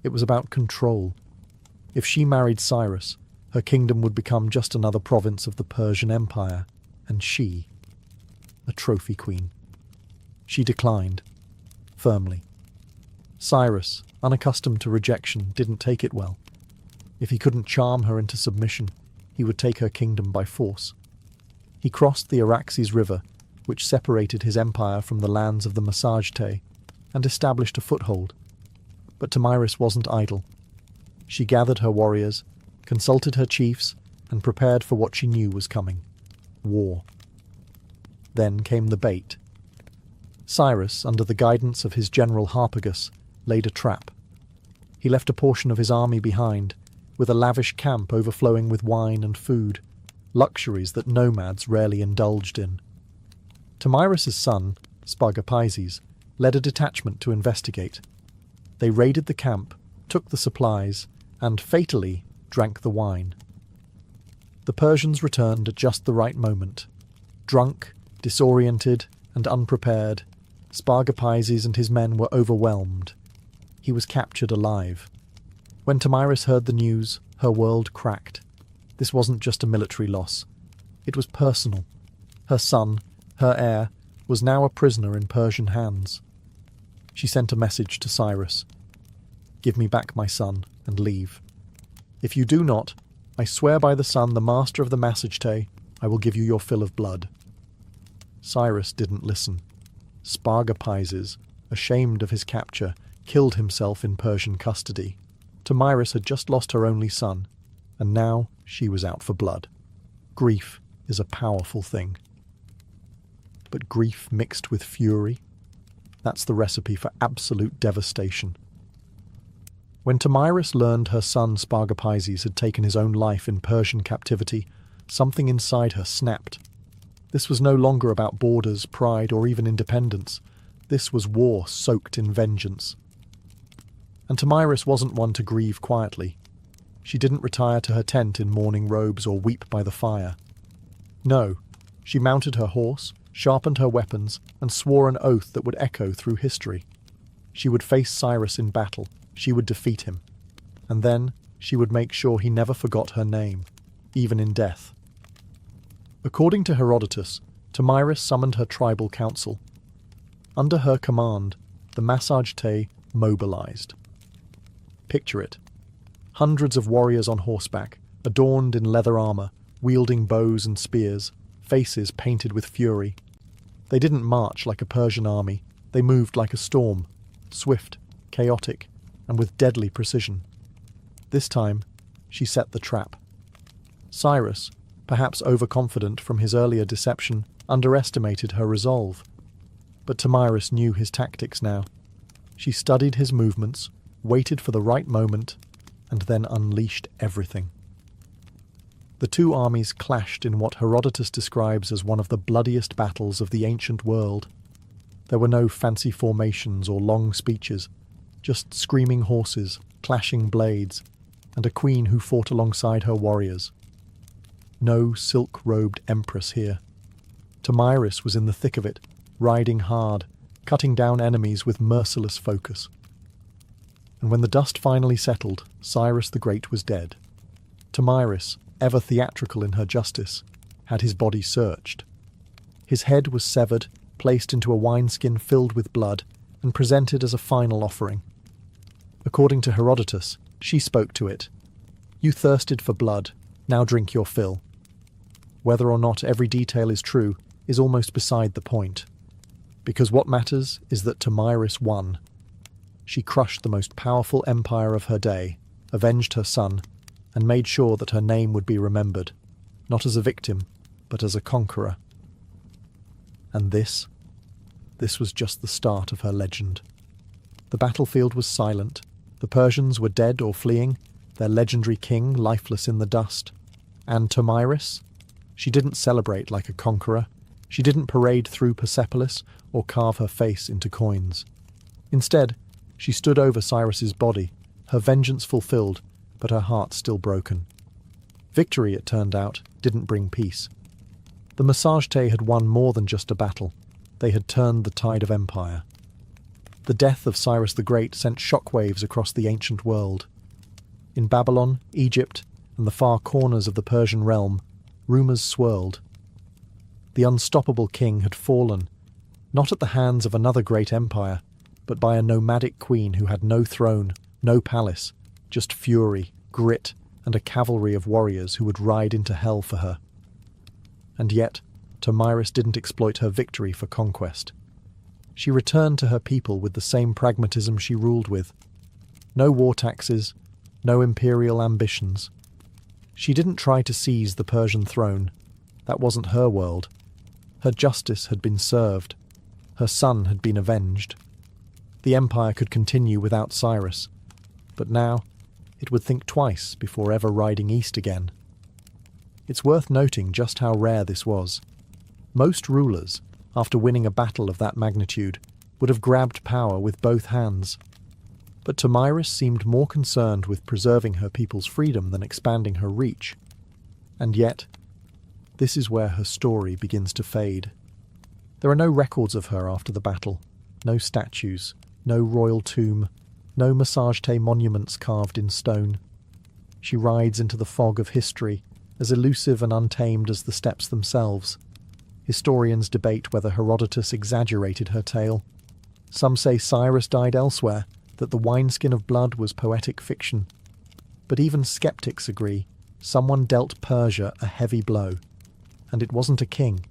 It was about control. If she married Cyrus, her kingdom would become just another province of the Persian Empire, and she, a trophy queen. She declined, firmly. Cyrus, unaccustomed to rejection, didn't take it well. If he couldn't charm her into submission, he would take her kingdom by force. He crossed the Araxes River, which separated his empire from the lands of the Massagetæ, and established a foothold. But Tomyris wasn't idle. She gathered her warriors, consulted her chiefs, and prepared for what she knew was coming: war. Then came the bait. Cyrus, under the guidance of his general Harpagus, laid a trap. He left a portion of his army behind, with a lavish camp overflowing with wine and food, luxuries that nomads rarely indulged in. Tomyris' son, Spargapizes, led a detachment to investigate. They raided the camp, took the supplies, and, fatally, drank the wine. The Persians returned at just the right moment. Drunk, disoriented, and unprepared, Spargapizes and his men were overwhelmed. He was captured alive. When Tomyris heard the news, her world cracked. This wasn't just a military loss. It was personal. Her son, her heir, was now a prisoner in Persian hands. She sent a message to Cyrus. "Give me back my son, and leave. If you do not, I swear by the sun, the master of the Massagetæ, I will give you your fill of blood." Cyrus didn't listen. Spargapizes, ashamed of his capture, killed himself in Persian custody. Tomyris had just lost her only son, and now she was out for blood. Grief is a powerful thing. But grief mixed with fury, that's the recipe for absolute devastation. When Tomyris learned her son Spargapizes had taken his own life in Persian captivity, something inside her snapped. This was no longer about borders, pride, or even independence. This was war soaked in vengeance. And Tomyris wasn't one to grieve quietly. She didn't retire to her tent in mourning robes or weep by the fire. No, she mounted her horse, sharpened her weapons, and swore an oath that would echo through history. She would face Cyrus in battle, she would defeat him, and then she would make sure he never forgot her name, even in death. According to Herodotus, Tomyris summoned her tribal council. Under her command, the Massagetæ mobilized. Picture it. Hundreds of warriors on horseback, adorned in leather armor, wielding bows and spears, faces painted with fury. They didn't march like a Persian army, they moved like a storm, swift, chaotic, and with deadly precision. This time, she set the trap. Cyrus, perhaps overconfident from his earlier deception, underestimated her resolve. But Tomyris knew his tactics now. She studied his movements, waited for the right moment, and then unleashed everything. The two armies clashed in what Herodotus describes as one of the bloodiest battles of the ancient world. There were no fancy formations or long speeches, just screaming horses, clashing blades, and a queen who fought alongside her warriors. No silk-robed empress here. Tomyris was in the thick of it, riding hard, cutting down enemies with merciless focus. And when the dust finally settled, Cyrus the Great was dead. Tomyris, ever theatrical in her justice, had his body searched. His head was severed, placed into a wineskin filled with blood, and presented as a final offering. According to Herodotus, she spoke to it. "You thirsted for blood, now drink your fill." Whether or not every detail is true is almost beside the point, because what matters is that Tomyris won. She crushed the most powerful empire of her day, avenged her son, and made sure that her name would be remembered, not as a victim, but as a conqueror. And this was just the start of her legend. The battlefield was silent, the Persians were dead or fleeing, their legendary king lifeless in the dust. And Tomyris? She didn't celebrate like a conqueror. She didn't parade through Persepolis or carve her face into coins. Instead, she stood over Cyrus's body, her vengeance fulfilled, but her heart still broken. Victory, it turned out, didn't bring peace. The Massagetæ had won more than just a battle. They had turned the tide of empire. The death of Cyrus the Great sent shockwaves across the ancient world. In Babylon, Egypt, and the far corners of the Persian realm, rumours swirled. The unstoppable king had fallen, not at the hands of another great empire, but by a nomadic queen who had no throne, no palace, just fury, grit, and a cavalry of warriors who would ride into hell for her. And yet, Tomyris didn't exploit her victory for conquest. She returned to her people with the same pragmatism she ruled with. No war taxes, no imperial ambitions. She didn't try to seize the Persian throne. That wasn't her world. Her justice had been served. Her son had been avenged. The empire could continue without Cyrus, but now it would think twice before ever riding east again. It's worth noting just how rare this was. Most rulers, after winning a battle of that magnitude, would have grabbed power with both hands. But Tomyris seemed more concerned with preserving her people's freedom than expanding her reach. And yet, this is where her story begins to fade. There are no records of her after the battle, no statues, no royal tomb, no Massagetæ monuments carved in stone. She rides into the fog of history, as elusive and untamed as the steppes themselves. Historians debate whether Herodotus exaggerated her tale. Some say Cyrus died elsewhere, that the wineskin of blood was poetic fiction. But even skeptics agree someone dealt Persia a heavy blow. And it wasn't a king,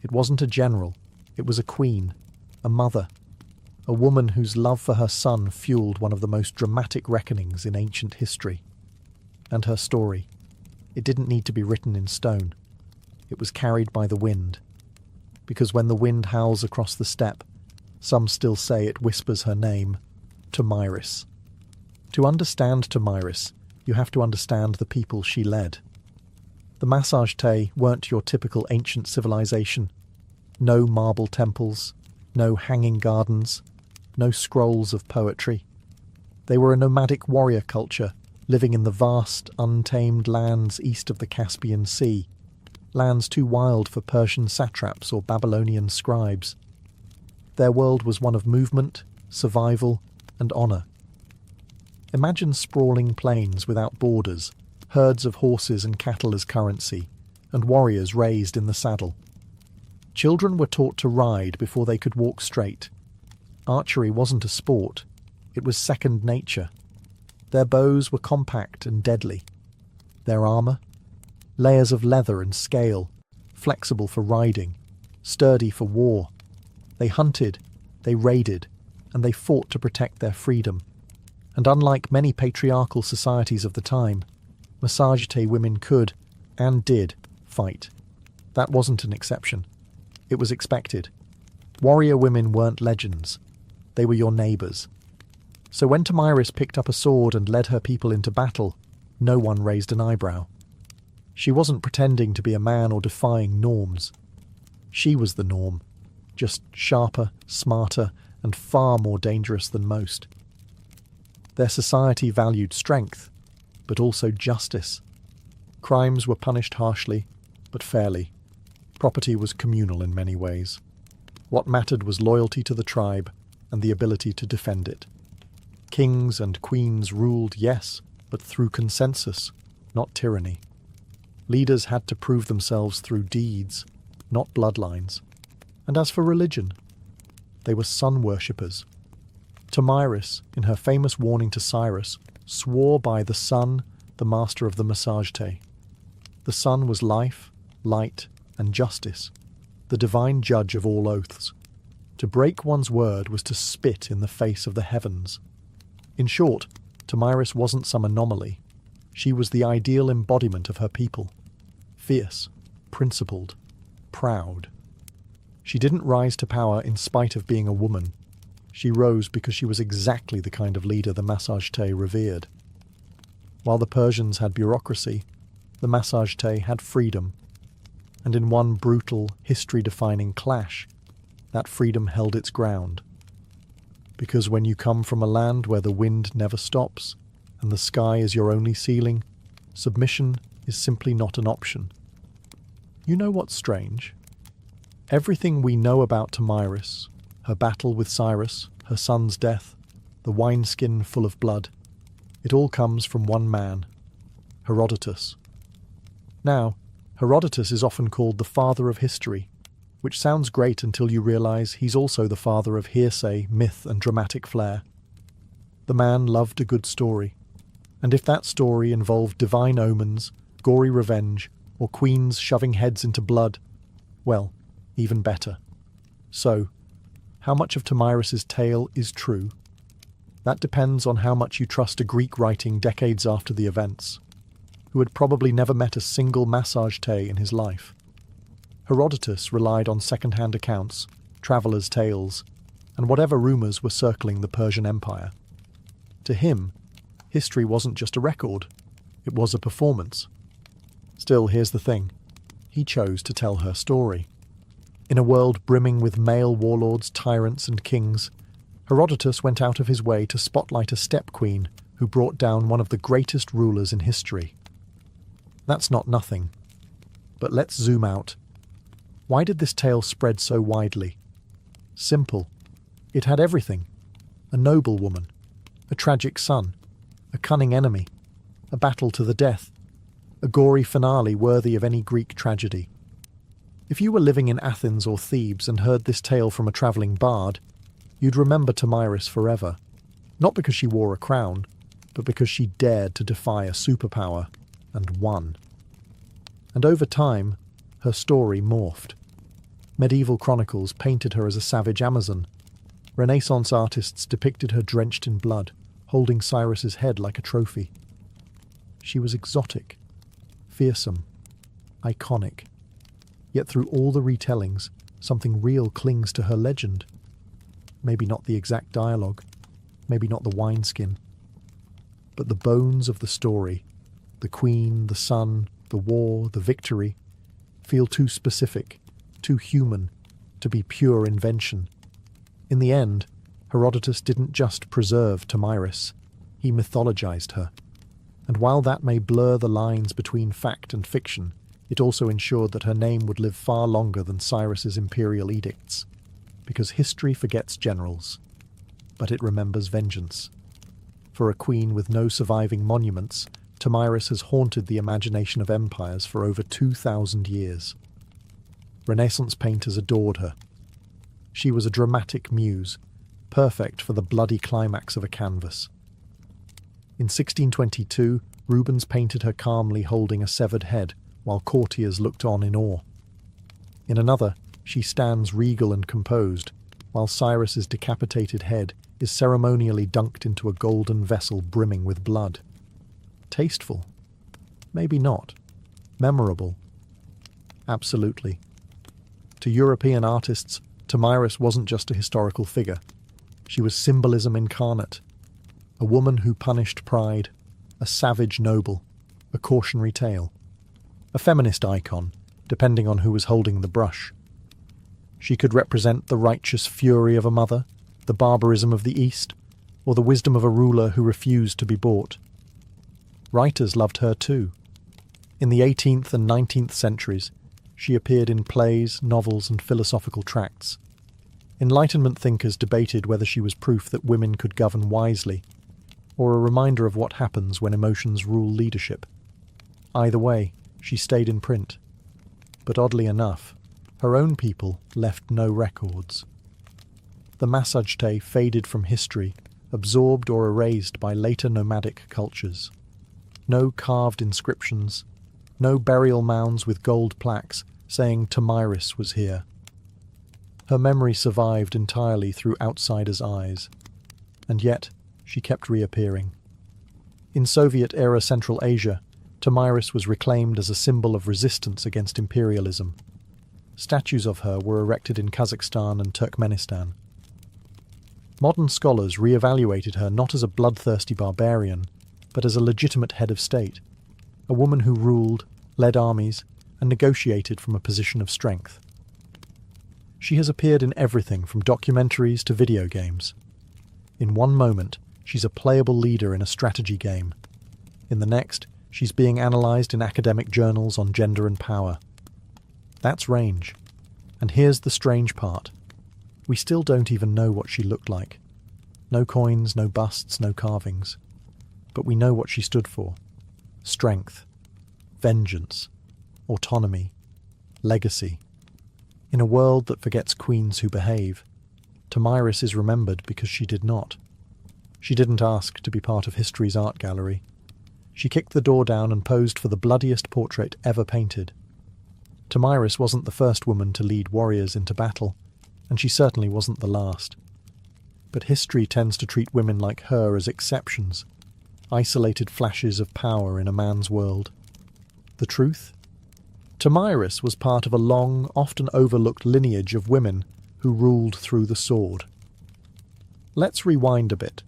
it wasn't a general, it was a queen, a mother, a woman whose love for her son fueled one of the most dramatic reckonings in ancient history. And her story, it didn't need to be written in stone. It was carried by the wind. Because when the wind howls across the steppe, some still say it whispers her name, Tomyris. To understand Tomyris, you have to understand the people she led. The Massagetæ weren't your typical ancient civilization. No marble temples, no hanging gardens, no scrolls of poetry. They were a nomadic warrior culture, living in the vast, untamed lands east of the Caspian Sea, lands too wild for Persian satraps or Babylonian scribes. Their world was one of movement, survival, and honour. Imagine sprawling plains without borders, herds of horses and cattle as currency, and warriors raised in the saddle. Children were taught to ride before they could walk straight. Archery wasn't a sport, it was second nature. Their bows were compact and deadly. Their armour? Layers of leather and scale, flexible for riding, sturdy for war. They hunted, they raided, and they fought to protect their freedom. And unlike many patriarchal societies of the time, Massagetæ women could, and did, fight. That wasn't an exception. It was expected. Warrior women weren't legends. They were your neighbours. So when Tomyris picked up a sword and led her people into battle, no one raised an eyebrow. She wasn't pretending to be a man or defying norms. She was the norm, just sharper, smarter, and far more dangerous than most. Their society valued strength, but also justice. Crimes were punished harshly, but fairly. Property was communal in many ways. What mattered was loyalty to the tribe and the ability to defend it. Kings and queens ruled, yes, but through consensus, not tyranny. Leaders had to prove themselves through deeds, not bloodlines. And as for religion, they were sun worshippers. Tomyris, in her famous warning to Cyrus, swore by the sun, the master of the Massagetæ. The sun was life, light, and justice, the divine judge of all oaths. To break one's word was to spit in the face of the heavens. In short, Tomyris wasn't some anomaly. She was the ideal embodiment of her people. Fierce, principled, proud. She didn't rise to power in spite of being a woman. She rose because she was exactly the kind of leader the Massagetæ revered. While the Persians had bureaucracy, the Massagete had freedom, and in one brutal, history-defining clash, that freedom held its ground. Because when you come from a land where the wind never stops, and the sky is your only ceiling, submission is simply not an option. You know what's strange? Everything we know about Tomyris, her battle with Cyrus, her son's death, the wineskin full of blood, it all comes from one man, Herodotus. Now, Herodotus is often called the father of history, which sounds great until you realize he's also the father of hearsay, myth, and dramatic flair. The man loved a good story, and if that story involved divine omens, gory revenge, or queens shoving heads into blood, well, even better. So, how much of Tomyris's tale is true? That depends on how much you trust a Greek writing decades after the events, who had probably never met a single Massagete in his life. Herodotus relied on second-hand accounts, travellers' tales, and whatever rumours were circling the Persian Empire. To him, history wasn't just a record, it was a performance. Still, here's the thing. He chose to tell her story. In a world brimming with male warlords, tyrants, and kings, Herodotus went out of his way to spotlight a steppe queen who brought down one of the greatest rulers in history. That's not nothing. But let's zoom out. Why did this tale spread so widely? Simple. It had everything. A noble woman, a tragic son, a cunning enemy, a battle to the death, a gory finale worthy of any Greek tragedy. If you were living in Athens or Thebes and heard this tale from a travelling bard, you'd remember Tomyris forever, not because she wore a crown, but because she dared to defy a superpower, and won. And over time, her story morphed. Medieval chronicles painted her as a savage Amazon. Renaissance artists depicted her drenched in blood, holding Cyrus's head like a trophy. She was exotic, fearsome, iconic. Yet through all the retellings, something real clings to her legend. Maybe not the exact dialogue, maybe not the wineskin, but the bones of the story, the queen, the son, the war, the victory, feel too specific, too human, to be pure invention. In the end, Herodotus didn't just preserve Tomyris, he mythologized her. And while that may blur the lines between fact and fiction, it also ensured that her name would live far longer than Cyrus's imperial edicts. Because history forgets generals, but it remembers vengeance. For a queen with no surviving monuments, Tomyris has haunted the imagination of empires for over 2,000 years. Renaissance painters adored her. She was a dramatic muse, perfect for the bloody climax of a canvas. In 1622, Rubens painted her calmly holding a severed head, while courtiers looked on in awe. In another, she stands regal and composed, while Cyrus's decapitated head is ceremonially dunked into a golden vessel brimming with blood. Tasteful? Maybe not. Memorable? Absolutely. To European artists, Tomyris wasn't just a historical figure. She was symbolism incarnate. A woman who punished pride, a savage noble, a cautionary tale. A feminist icon, depending on who was holding the brush. She could represent the righteous fury of a mother, the barbarism of the East, or the wisdom of a ruler who refused to be bought. Writers loved her too. In the 18th and 19th centuries, she appeared in plays, novels, and philosophical tracts. Enlightenment thinkers debated whether she was proof that women could govern wisely, or a reminder of what happens when emotions rule leadership. Either way, she stayed in print. But oddly enough, her own people left no records. The Massagete faded from history, absorbed or erased by later nomadic cultures. No carved inscriptions, no burial mounds with gold plaques saying Tomyris was here. Her memory survived entirely through outsiders' eyes, and yet she kept reappearing. In Soviet-era Central Asia, Tomyris was reclaimed as a symbol of resistance against imperialism. Statues of her were erected in Kazakhstan and Turkmenistan. Modern scholars re-evaluated her not as a bloodthirsty barbarian, but as a legitimate head of state, a woman who ruled, led armies, and negotiated from a position of strength. She has appeared in everything from documentaries to video games. In one moment, she's a playable leader in a strategy game. In the next, she's being analysed in academic journals on gender and power. That's range. And here's the strange part. We still don't even know what she looked like. No coins, no busts, no carvings. But we know what she stood for. Strength, vengeance, autonomy, legacy. In a world that forgets queens who behave, Tomyris is remembered because she did not. She didn't ask to be part of history's art gallery. She kicked the door down and posed for the bloodiest portrait ever painted. Tomyris wasn't the first woman to lead warriors into battle, and she certainly wasn't the last. But history tends to treat women like her as exceptions, isolated flashes of power in a man's world. The truth? Tomyris was part of a long, often overlooked lineage of women who ruled through the sword. Let's rewind a bit.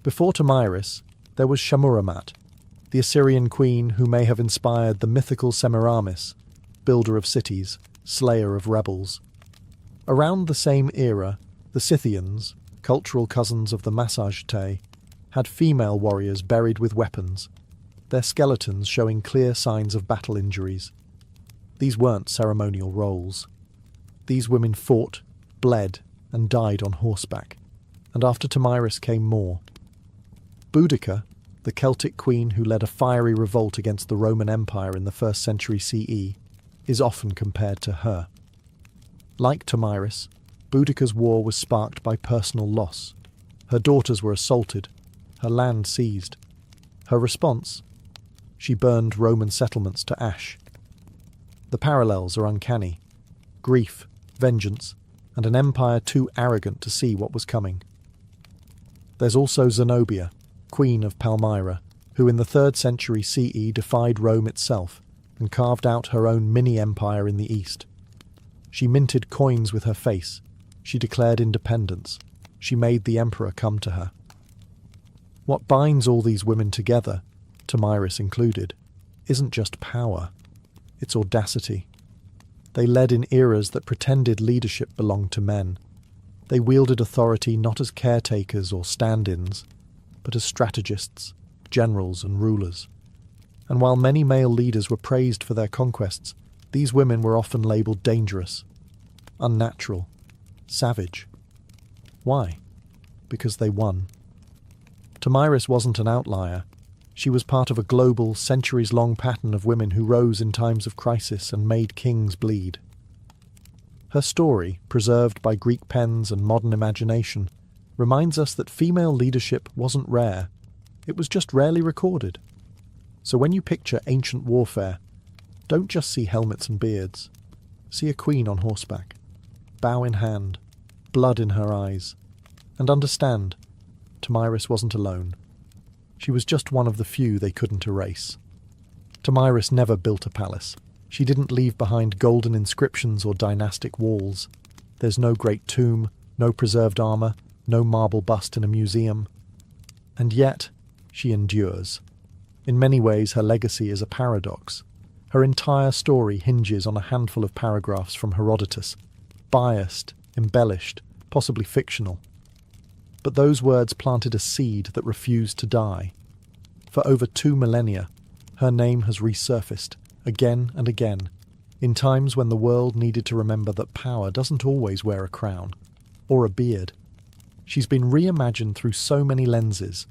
Before Tomyris, there was Shamuramat, the Assyrian queen who may have inspired the mythical Semiramis, builder of cities, slayer of rebels. Around the same era, the Scythians, cultural cousins of the Massagetae, had female warriors buried with weapons, their skeletons showing clear signs of battle injuries. These weren't ceremonial roles. These women fought, bled, and died on horseback, and after Tomyris came more. Boudica, the Celtic queen who led a fiery revolt against the Roman Empire in the 1st century CE, is often compared to her. Like Tomyris, Boudica's war was sparked by personal loss. Her daughters were assaulted, her land seized. Her response? She burned Roman settlements to ash. The parallels are uncanny. Grief, vengeance, and an empire too arrogant to see what was coming. There's also Zenobia, queen of Palmyra, who in the 3rd century CE defied Rome itself and carved out her own mini-empire in the east. She minted coins with her face. She declared independence. She made the emperor come to her. What binds all these women together, Tomyris included, isn't just power. It's audacity. They led in eras that pretended leadership belonged to men. They wielded authority not as caretakers or stand-ins, but as strategists, generals and rulers. And while many male leaders were praised for their conquests, these women were often labelled dangerous, unnatural, savage. Why? Because they won. Tomyris wasn't an outlier. She was part of a global, centuries-long pattern of women who rose in times of crisis and made kings bleed. Her story, preserved by Greek pens and modern imagination, reminds us that female leadership wasn't rare. It was just rarely recorded. So when you picture ancient warfare, don't just see helmets and beards. See a queen on horseback, bow in hand, blood in her eyes, and understand, Tomyris wasn't alone. She was just one of the few they couldn't erase. Tomyris never built a palace. She didn't leave behind golden inscriptions or dynastic walls. There's no great tomb, no preserved armour, no marble bust in a museum. And yet, she endures. In many ways, her legacy is a paradox. Her entire story hinges on a handful of paragraphs from Herodotus, biased, embellished, possibly fictional. But those words planted a seed that refused to die. For over 2 millennia, her name has resurfaced, again and again, in times when the world needed to remember that power doesn't always wear a crown, or a beard. She's been reimagined through so many lenses.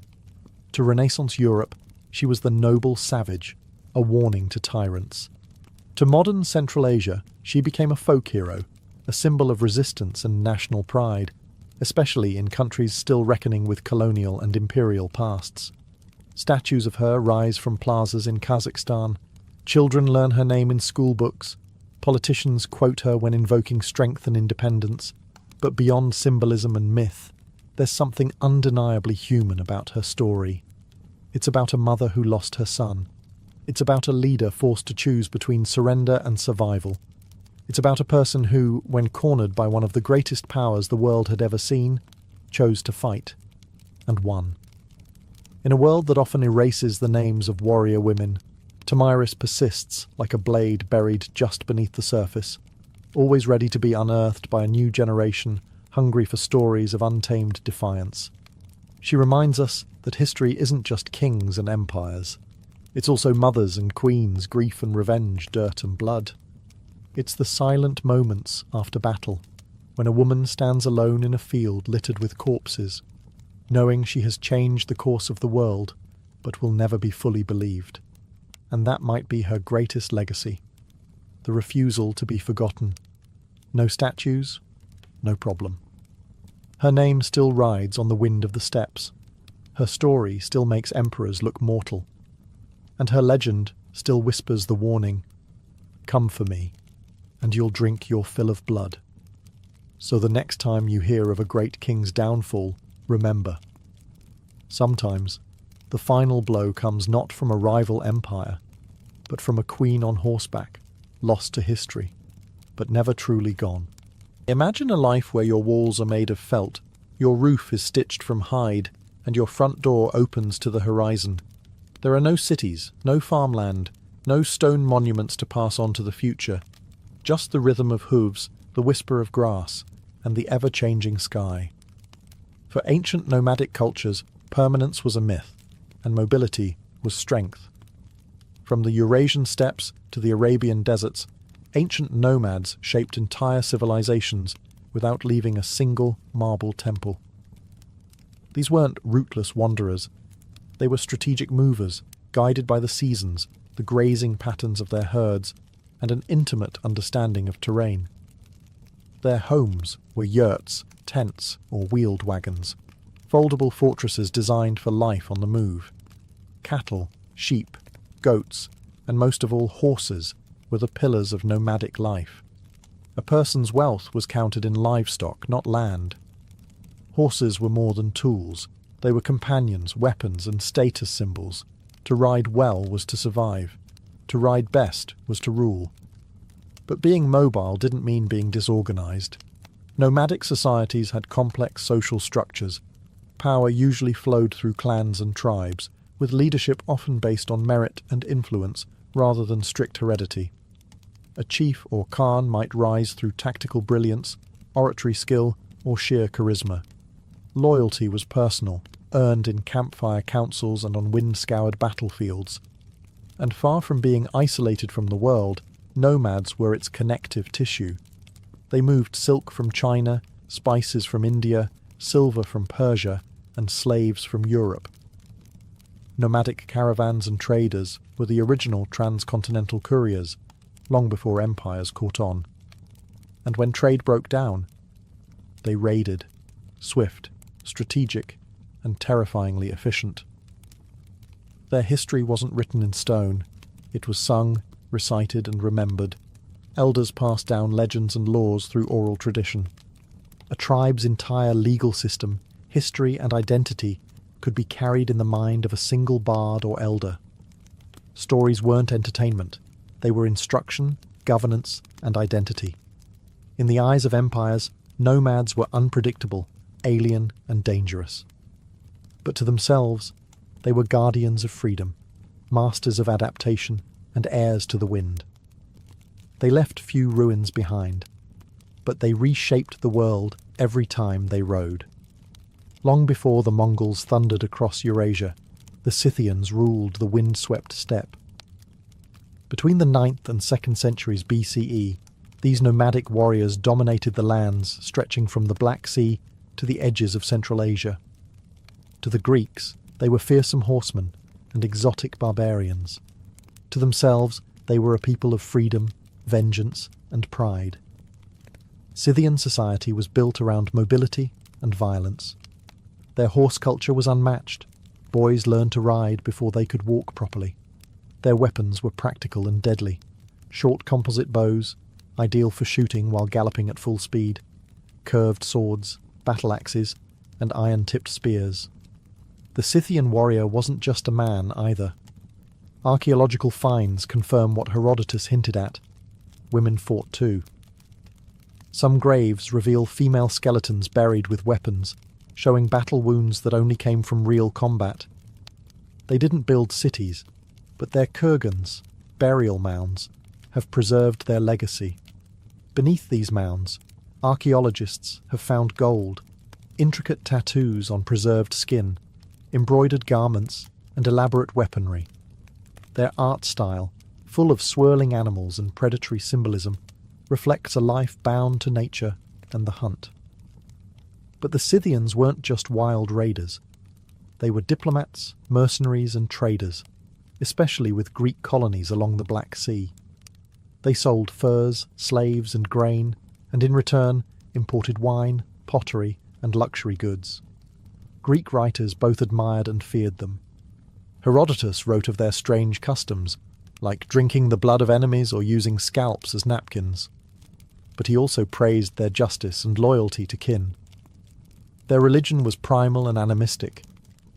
To Renaissance Europe, she was the noble savage, a warning to tyrants. To modern Central Asia, she became a folk hero, a symbol of resistance and national pride, especially in countries still reckoning with colonial and imperial pasts. Statues of her rise from plazas in Kazakhstan. Children learn her name in school books. Politicians quote her when invoking strength and independence. But beyond symbolism and myth, there's something undeniably human about her story. It's about a mother who lost her son. It's about a leader forced to choose between surrender and survival. It's about a person who, when cornered by one of the greatest powers the world had ever seen, chose to fight, and won. In a world that often erases the names of warrior women, Tomyris persists like a blade buried just beneath the surface, always ready to be unearthed by a new generation hungry for stories of untamed defiance. She reminds us that history isn't just kings and empires. It's also mothers and queens, grief and revenge, dirt and blood. It's the silent moments after battle, when a woman stands alone in a field littered with corpses, knowing she has changed the course of the world, but will never be fully believed. And that might be her greatest legacy, the refusal to be forgotten. No statues, no problem. Her name still rides on the wind of the steppes. Her story still makes emperors look mortal. And her legend still whispers the warning, "Come for me, and you'll drink your fill of blood." So the next time you hear of a great king's downfall, remember, sometimes the final blow comes not from a rival empire, but from a queen on horseback, lost to history, but never truly gone. Imagine a life where your walls are made of felt, your roof is stitched from hide, and your front door opens to the horizon. There are no cities, no farmland, no stone monuments to pass on to the future, just the rhythm of hooves, the whisper of grass, and the ever-changing sky. For ancient nomadic cultures, permanence was a myth, and mobility was strength. From the Eurasian steppes to the Arabian deserts, ancient nomads shaped entire civilizations without leaving a single marble temple. These weren't rootless wanderers. They were strategic movers, guided by the seasons, the grazing patterns of their herds, and an intimate understanding of terrain. Their homes were yurts, tents, or wheeled wagons, foldable fortresses designed for life on the move. Cattle, sheep, goats, and most of all horses were the pillars of nomadic life. A person's wealth was counted in livestock, not land. Horses were more than tools. They were companions, weapons, and status symbols. To ride well was to survive. To ride best was to rule. But being mobile didn't mean being disorganized. Nomadic societies had complex social structures. Power usually flowed through clans and tribes, with leadership often based on merit and influence rather than strict heredity. A chief or khan might rise through tactical brilliance, oratory skill, or sheer charisma. Loyalty was personal, earned in campfire councils and on wind-scoured battlefields. And far from being isolated from the world, nomads were its connective tissue. They moved silk from China, spices from India, silver from Persia, and slaves from Europe. Nomadic caravans and traders were the original transcontinental couriers, long before empires caught on. And when trade broke down, they raided, swift, strategic, and terrifyingly efficient. Their history wasn't written in stone. It was sung, recited, and remembered. Elders passed down legends and laws through oral tradition. A tribe's entire legal system, history, and identity could be carried in the mind of a single bard or elder. Stories weren't entertainment. They were instruction, governance, and identity. In the eyes of empires, nomads were unpredictable, alien, and dangerous. But to themselves, they were guardians of freedom, masters of adaptation, and heirs to the wind. They left few ruins behind, but they reshaped the world every time they rode. Long before the Mongols thundered across Eurasia, the Scythians ruled the wind-swept steppe. Between the 9th and 2nd centuries BCE, these nomadic warriors dominated the lands stretching from the Black Sea to the edges of Central Asia. To the Greeks, they were fearsome horsemen and exotic barbarians. To themselves, they were a people of freedom, vengeance, and pride. Scythian society was built around mobility and violence. Their horse culture was unmatched. Boys learned to ride before they could walk properly. Their weapons were practical and deadly. Short composite bows, ideal for shooting while galloping at full speed, curved swords, battle axes, and iron-tipped spears. The Scythian warrior wasn't just a man either. Archaeological finds confirm what Herodotus hinted at. Women fought too. Some graves reveal female skeletons buried with weapons, showing battle wounds that only came from real combat. They didn't build cities, but their kurgans, burial mounds, have preserved their legacy. Beneath these mounds, archaeologists have found gold, intricate tattoos on preserved skin, embroidered garments, and elaborate weaponry. Their art style, full of swirling animals and predatory symbolism, reflects a life bound to nature and the hunt. But the Scythians weren't just wild raiders. They were diplomats, mercenaries, and traders, especially with Greek colonies along the Black Sea. They sold furs, slaves, and grain, and in return imported wine, pottery, and luxury goods. Greek writers both admired and feared them. Herodotus wrote of their strange customs, like drinking the blood of enemies or using scalps as napkins. But he also praised their justice and loyalty to kin. Their religion was primal and animistic.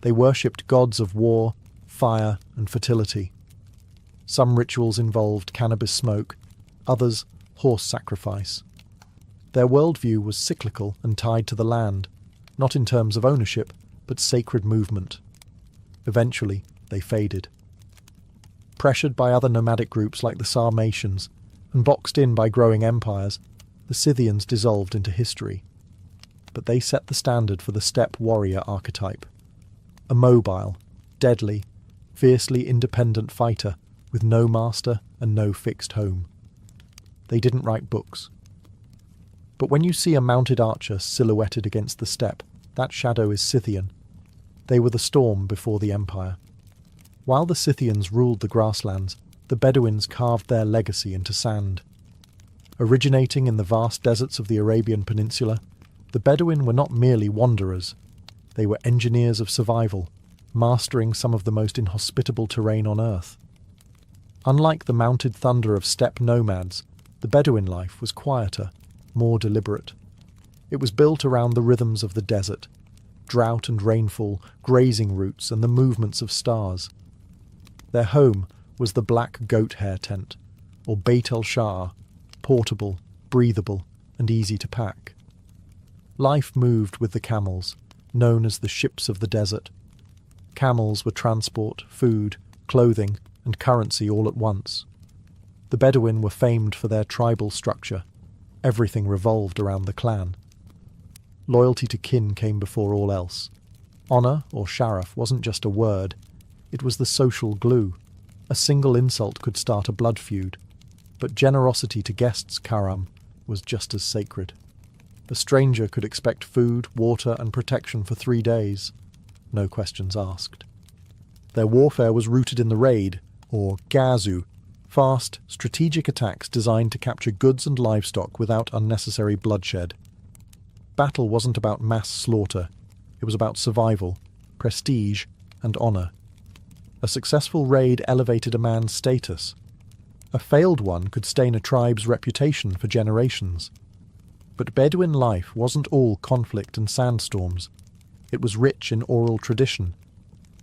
They worshipped gods of war, fire, and fertility. Some rituals involved cannabis smoke, others horse sacrifice. Their worldview was cyclical and tied to the land, not in terms of ownership, but sacred movement. Eventually, they faded. Pressured by other nomadic groups like the Sarmatians, and boxed in by growing empires, the Scythians dissolved into history. But they set the standard for the steppe warrior archetype. A mobile, deadly, fiercely independent fighter with no master and no fixed home. They didn't write books. But when you see a mounted archer silhouetted against the steppe, that shadow is Scythian. They were the storm before the empire. While the Scythians ruled the grasslands, the Bedouins carved their legacy into sand. Originating in the vast deserts of the Arabian Peninsula, the Bedouin were not merely wanderers. They were engineers of survival, mastering some of the most inhospitable terrain on earth. Unlike the mounted thunder of steppe nomads, the Bedouin life was quieter, more deliberate. It was built around the rhythms of the desert, drought and rainfall, grazing routes, and the movements of stars. Their home was the black goat hair tent, or Beit el-Sha'ar, portable, breathable, and easy to pack. Life moved with the camels, known as the ships of the desert. Camels were transport, food, clothing, and currency all at once. The Bedouin were famed for their tribal structure. Everything revolved around the clan. Loyalty to kin came before all else. Honour, or sharaf, wasn't just a word. It was the social glue. A single insult could start a blood feud. But generosity to guests, karam, was just as sacred. A stranger could expect food, water, and protection for 3 days. No questions asked. Their warfare was rooted in the raid, or gazu, fast, strategic attacks designed to capture goods and livestock without unnecessary bloodshed. Battle wasn't about mass slaughter. It was about survival, prestige, and honour. A successful raid elevated a man's status. A failed one could stain a tribe's reputation for generations. But Bedouin life wasn't all conflict and sandstorms. It was rich in oral tradition.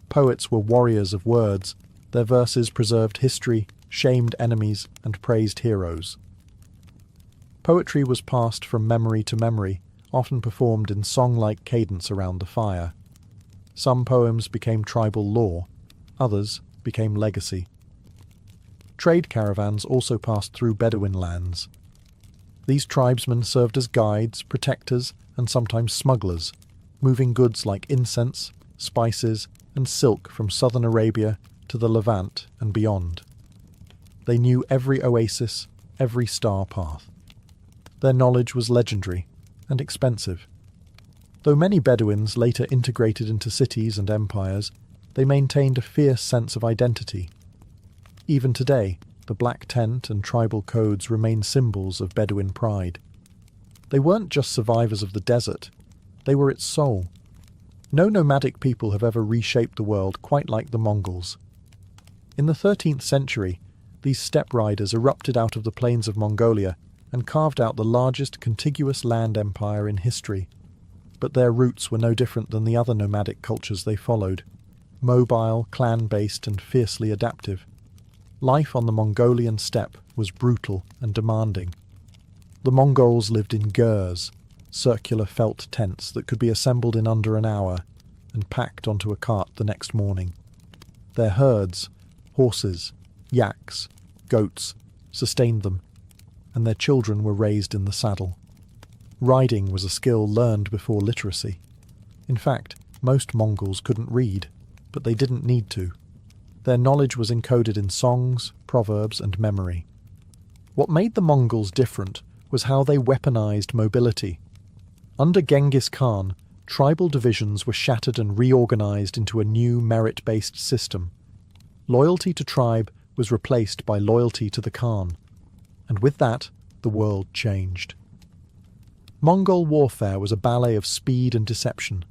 Poets were warriors of words. Their verses preserved history, shamed enemies, and praised heroes. Poetry was passed from memory to memory, often performed in song-like cadence around the fire. Some poems became tribal lore, others became legacy. Trade caravans also passed through Bedouin lands. These tribesmen served as guides, protectors, and sometimes smugglers, moving goods like incense, spices, and silk from southern Arabia to the Levant and beyond. They knew every oasis, every star path. Their knowledge was legendary and expensive. Though many Bedouins later integrated into cities and empires, they maintained a fierce sense of identity. Even today, the black tent and tribal codes remain symbols of Bedouin pride. They weren't just survivors of the desert, they were its soul. No nomadic people have ever reshaped the world quite like the Mongols. In the 13th century, these steppe riders erupted out of the plains of Mongolia and carved out the largest contiguous land empire in history. But their roots were no different than the other nomadic cultures they followed. Mobile, clan-based, and fiercely adaptive. Life on the Mongolian steppe was brutal and demanding. The Mongols lived in gurs, circular felt tents that could be assembled in under an hour and packed onto a cart the next morning. Their herds, horses, yaks, goats, sustained them, and their children were raised in the saddle. Riding was a skill learned before literacy. In fact, most Mongols couldn't read, but they didn't need to. Their knowledge was encoded in songs, proverbs, and memory. What made the Mongols different was how they weaponized mobility. Under Genghis Khan, tribal divisions were shattered and reorganized into a new merit-based system. Loyalty to tribe was replaced by loyalty to the Khan, and with that, the world changed. Mongol warfare was a ballet of speed and deception.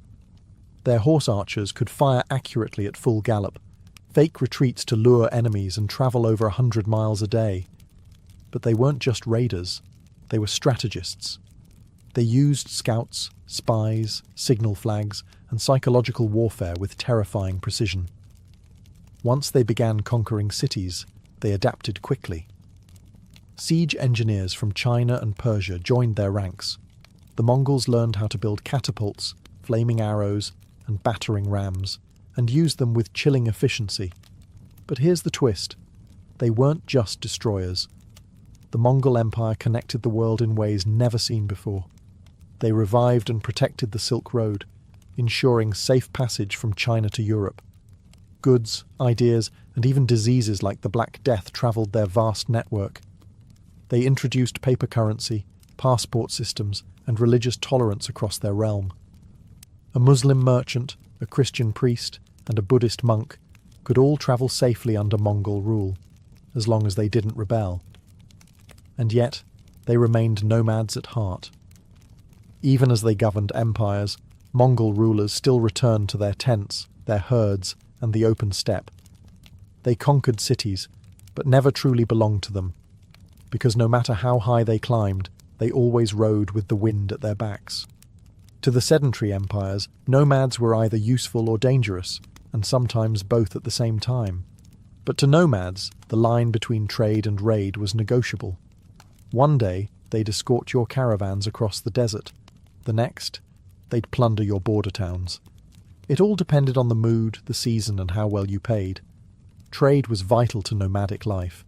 Their horse archers could fire accurately at full gallop, fake retreats to lure enemies and travel over 100 miles a day. But they weren't just raiders, they were strategists. They used scouts, spies, signal flags, and psychological warfare with terrifying precision. Once they began conquering cities, they adapted quickly. Siege engineers from China and Persia joined their ranks. The Mongols learned how to build catapults, flaming arrows, and battering rams, and used them with chilling efficiency. But here's the twist. They weren't just destroyers. The Mongol Empire connected the world in ways never seen before. They revived and protected the Silk Road, ensuring safe passage from China to Europe. Goods, ideas, and even diseases like the Black Death travelled their vast network. They introduced paper currency, passport systems, and religious tolerance across their realm. A Muslim merchant, a Christian priest, and a Buddhist monk could all travel safely under Mongol rule, as long as they didn't rebel. And yet, they remained nomads at heart. Even as they governed empires, Mongol rulers still returned to their tents, their herds, and the open steppe. They conquered cities, but never truly belonged to them, because no matter how high they climbed, they always rode with the wind at their backs. To the sedentary empires, nomads were either useful or dangerous, and sometimes both at the same time. But to nomads, the line between trade and raid was negotiable. One day, they'd escort your caravans across the desert. The next, they'd plunder your border towns. It all depended on the mood, the season, and how well you paid. Trade was vital to nomadic life.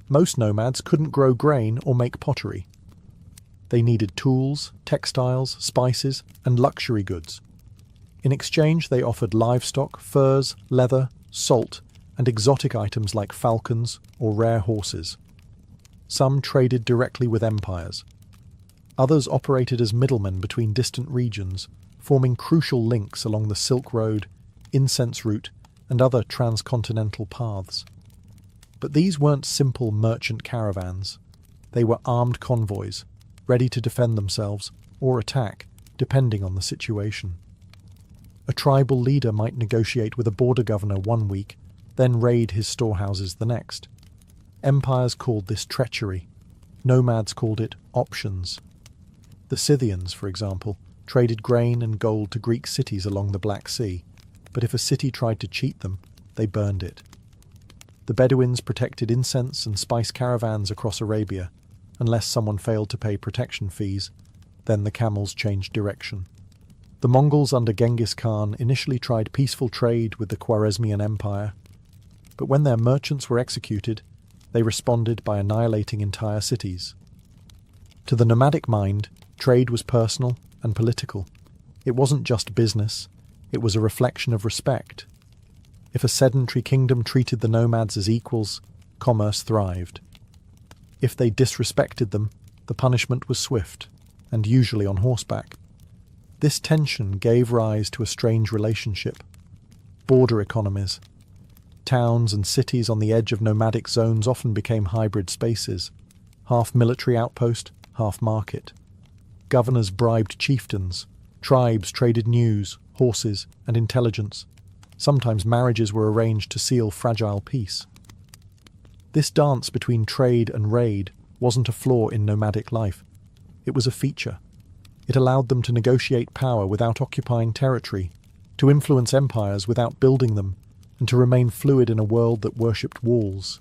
Most nomads couldn't grow grain or make pottery. They needed tools, textiles, spices, and luxury goods. In exchange, they offered livestock, furs, leather, salt, and exotic items like falcons or rare horses. Some traded directly with empires. Others operated as middlemen between distant regions, forming crucial links along the Silk Road, incense route, and other transcontinental paths. But these weren't simple merchant caravans. They were armed convoys, ready to defend themselves or attack, depending on the situation. A tribal leader might negotiate with a border governor one week, then raid his storehouses the next. Empires called this treachery. Nomads called it options. The Scythians, for example, traded grain and gold to Greek cities along the Black Sea, but if a city tried to cheat them, they burned it. The Bedouins protected incense and spice caravans across Arabia. Unless someone failed to pay protection fees, then the camels changed direction. The Mongols under Genghis Khan initially tried peaceful trade with the Khwarezmian Empire, but when their merchants were executed, they responded by annihilating entire cities. To the nomadic mind, trade was personal and political. It wasn't just business, it was a reflection of respect. If a sedentary kingdom treated the nomads as equals, commerce thrived. If they disrespected them, the punishment was swift, and usually on horseback. This tension gave rise to a strange relationship. Border economies. Towns and cities on the edge of nomadic zones often became hybrid spaces, half military outpost, half market. Governors bribed chieftains, tribes traded news, horses, and intelligence. Sometimes marriages were arranged to seal fragile peace. This dance between trade and raid wasn't a flaw in nomadic life. It was a feature. It allowed them to negotiate power without occupying territory, to influence empires without building them, and to remain fluid in a world that worshipped walls.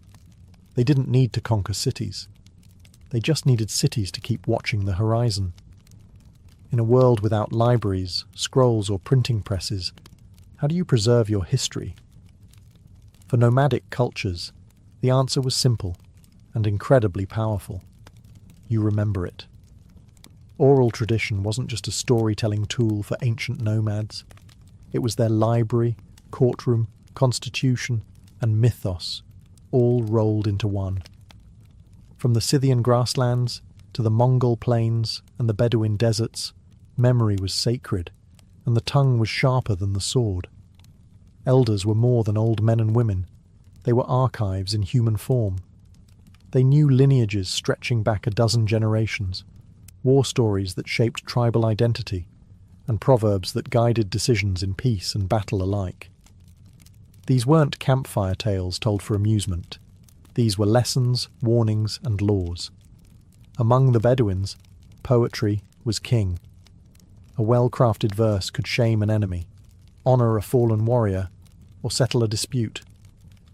They didn't need to conquer cities. They just needed cities to keep watching the horizon. In a world without libraries, scrolls, or printing presses, how do you preserve your history? For nomadic cultures, the answer was simple and incredibly powerful. You remember it. Oral tradition wasn't just a storytelling tool for ancient nomads. It was their library, courtroom, constitution, and mythos, all rolled into one. From the Scythian grasslands to the Mongol plains and the Bedouin deserts, memory was sacred, and the tongue was sharper than the sword. Elders were more than old men and women. They were archives in human form. They knew lineages stretching back a dozen generations, war stories that shaped tribal identity, and proverbs that guided decisions in peace and battle alike. These weren't campfire tales told for amusement. These were lessons, warnings, and laws. Among the Bedouins, poetry was king. A well-crafted verse could shame an enemy, honour a fallen warrior, or settle a dispute.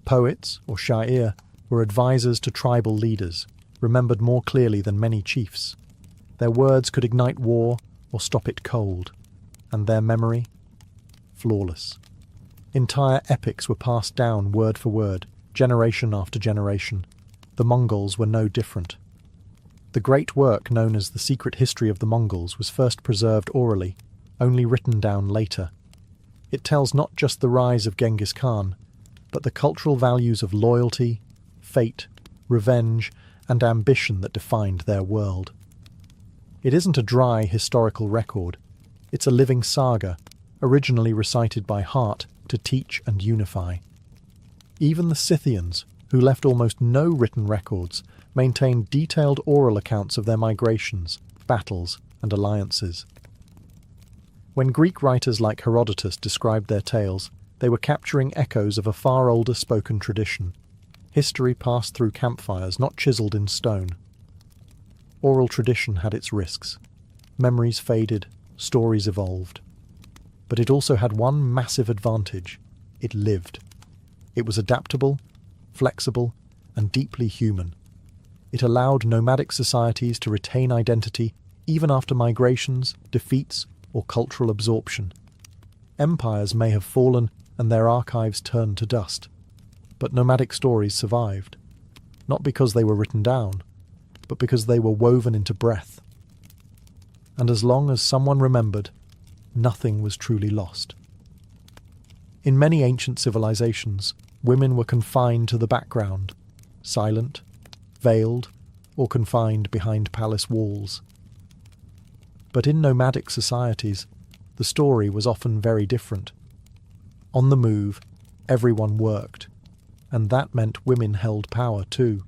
Poets, or sha'ir, were advisors to tribal leaders, remembered more clearly than many chiefs. Their words could ignite war or stop it cold, and their memory? Flawless. Entire epics were passed down word for word, generation after generation. The Mongols were no different. The great work known as The Secret History of the Mongols was first preserved orally, only written down later. It tells not just the rise of Genghis Khan, but the cultural values of loyalty, fate, revenge, and ambition that defined their world. It isn't a dry historical record. It's a living saga, originally recited by heart to teach and unify. Even the Scythians, who left almost no written records, maintained detailed oral accounts of their migrations, battles, and alliances. When Greek writers like Herodotus described their tales, they were capturing echoes of a far older spoken tradition. History passed through campfires, not chiselled in stone. Oral tradition had its risks. Memories faded, stories evolved. But it also had one massive advantage. It lived. It was adaptable, flexible, and deeply human. It allowed nomadic societies to retain identity even after migrations, defeats, or cultural absorption. Empires may have fallen and their archives turned to dust, but nomadic stories survived, not because they were written down, but because they were woven into breath. And as long as someone remembered, nothing was truly lost. In many ancient civilizations, women were confined to the background, silent, veiled, or confined behind palace walls. But in nomadic societies, the story was often very different. On the move, everyone worked, and that meant women held power too.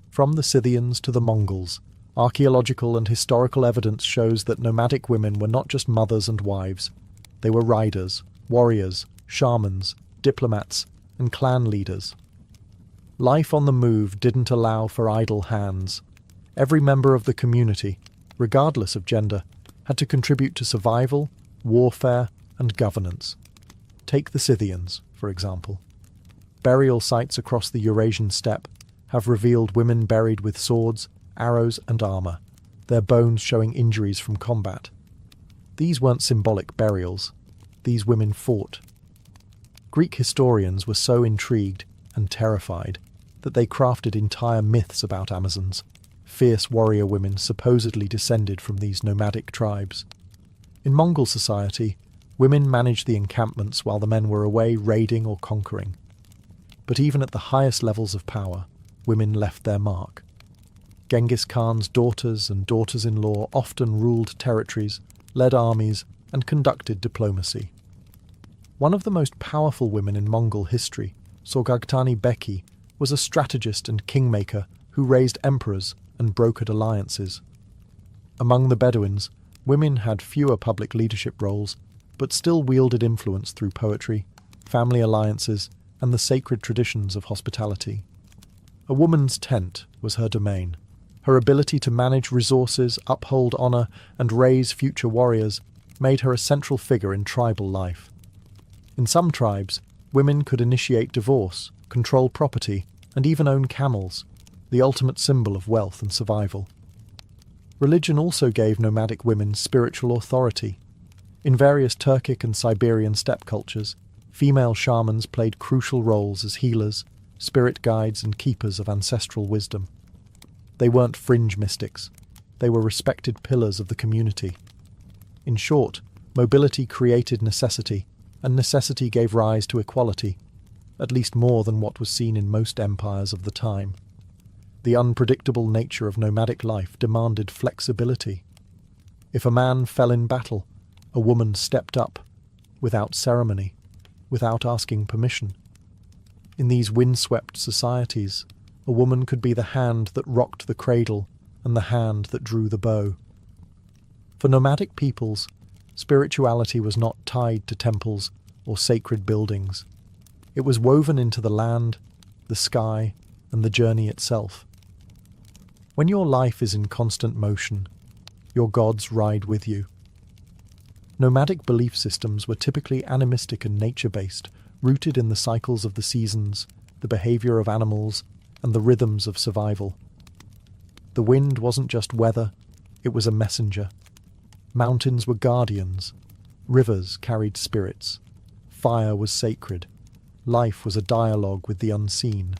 From the Scythians to the Mongols, archaeological and historical evidence shows that nomadic women were not just mothers and wives. They were riders, warriors, shamans, diplomats, and clan leaders. Life on the move didn't allow for idle hands. Every member of the community, regardless of gender, had to contribute to survival, warfare, and governance. Take the Scythians, for example. Burial sites across the Eurasian steppe have revealed women buried with swords, arrows, and armour, their bones showing injuries from combat. These weren't symbolic burials. These women fought. Greek historians were so intrigued and terrified that they crafted entire myths about Amazons, fierce warrior women supposedly descended from these nomadic tribes. In Mongol society, women managed the encampments while the men were away raiding or conquering. But even at the highest levels of power, women left their mark. Genghis Khan's daughters and daughters-in-law often ruled territories, led armies, and conducted diplomacy. One of the most powerful women in Mongol history, Sorghaghtani Beki, was a strategist and kingmaker who raised emperors and brokered alliances. Among the Bedouins, women had fewer public leadership roles, but still wielded influence through poetry, family alliances, and the sacred traditions of hospitality. A woman's tent was her domain. Her ability to manage resources, uphold honour, and raise future warriors made her a central figure in tribal life. In some tribes, women could initiate divorce, control property, and even own camels, the ultimate symbol of wealth and survival. Religion also gave nomadic women spiritual authority. In various Turkic and Siberian steppe cultures, Female shamans played crucial roles as healers, spirit guides and keepers of ancestral wisdom. They weren't fringe mystics. They were respected pillars of the community. In short, mobility created necessity, and necessity gave rise to equality, at least more than what was seen in most empires of the time. The unpredictable nature of nomadic life demanded flexibility. If a man fell in battle, a woman stepped up, without ceremony, without asking permission. In these windswept societies, a woman could be the hand that rocked the cradle and the hand that drew the bow. For nomadic peoples, spirituality was not tied to temples or sacred buildings. It was woven into the land, the sky, and the journey itself. When your life is in constant motion, your gods ride with you. Nomadic belief systems were typically animistic and nature-based, rooted in the cycles of the seasons, the behavior of animals, and the rhythms of survival. The wind wasn't just weather, it was a messenger. Mountains were guardians, rivers carried spirits, fire was sacred, life was a dialogue with the unseen.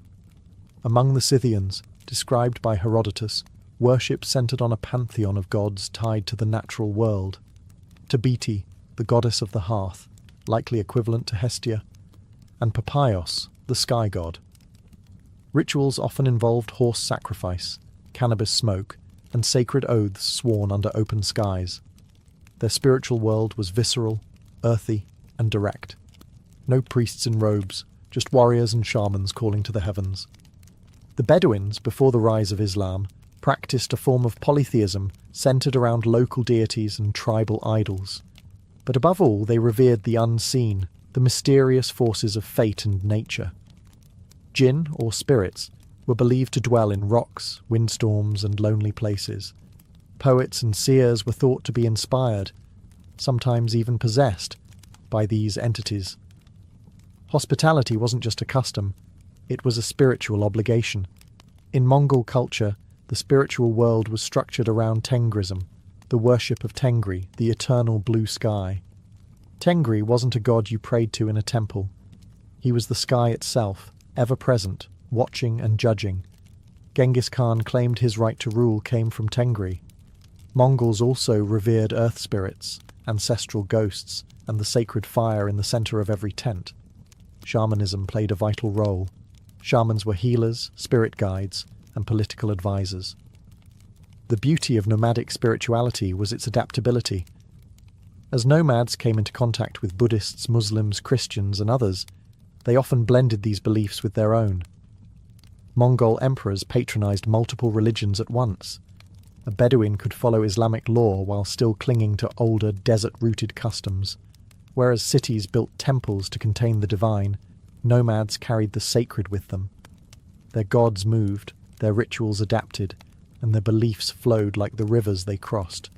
Among the Scythians, described by Herodotus, worship centered on a pantheon of gods tied to the natural world. Tabete, the goddess of the hearth, likely equivalent to Hestia, and Papaios, the sky god. Rituals often involved horse sacrifice, cannabis smoke, and sacred oaths sworn under open skies. Their spiritual world was visceral, earthy, and direct. No priests in robes, just warriors and shamans calling to the heavens. The Bedouins, before the rise of Islam, practiced a form of polytheism centered around local deities and tribal idols. But above all, they revered the unseen, the mysterious forces of fate and nature. Jinn, or spirits, were believed to dwell in rocks, windstorms, and lonely places. Poets and seers were thought to be inspired, sometimes even possessed, by these entities. Hospitality wasn't just a custom, it was a spiritual obligation. In Mongol culture, the spiritual world was structured around Tengrism, the worship of Tengri, the eternal blue sky. Tengri wasn't a god you prayed to in a temple. He was the sky itself, ever present, watching and judging. Genghis Khan claimed his right to rule came from Tengri. Mongols also revered earth spirits, ancestral ghosts, and the sacred fire in the center of every tent. Shamanism played a vital role. Shamans were healers, spirit guides, and political advisors. The beauty of nomadic spirituality was its adaptability. As nomads came into contact with Buddhists, Muslims, Christians, and others, they often blended these beliefs with their own. Mongol emperors patronized multiple religions at once. A Bedouin could follow Islamic law while still clinging to older, desert-rooted customs. Whereas cities built temples to contain the divine, nomads carried the sacred with them. Their gods moved, their rituals adapted, and their beliefs flowed like the rivers they crossed.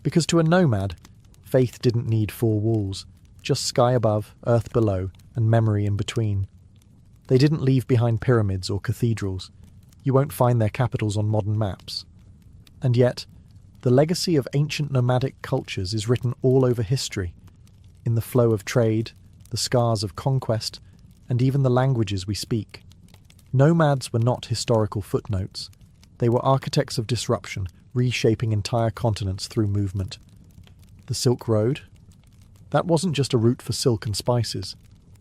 Because to a nomad, faith didn't need four walls, just sky above, earth below, and memory in between. They didn't leave behind pyramids or cathedrals. You won't find their capitals on modern maps. And yet, the legacy of ancient nomadic cultures is written all over history, in the flow of trade, the scars of conquest, and even the languages we speak. Nomads were not historical footnotes. They were architects of disruption, reshaping entire continents through movement. The Silk Road? That wasn't just a route for silk and spices.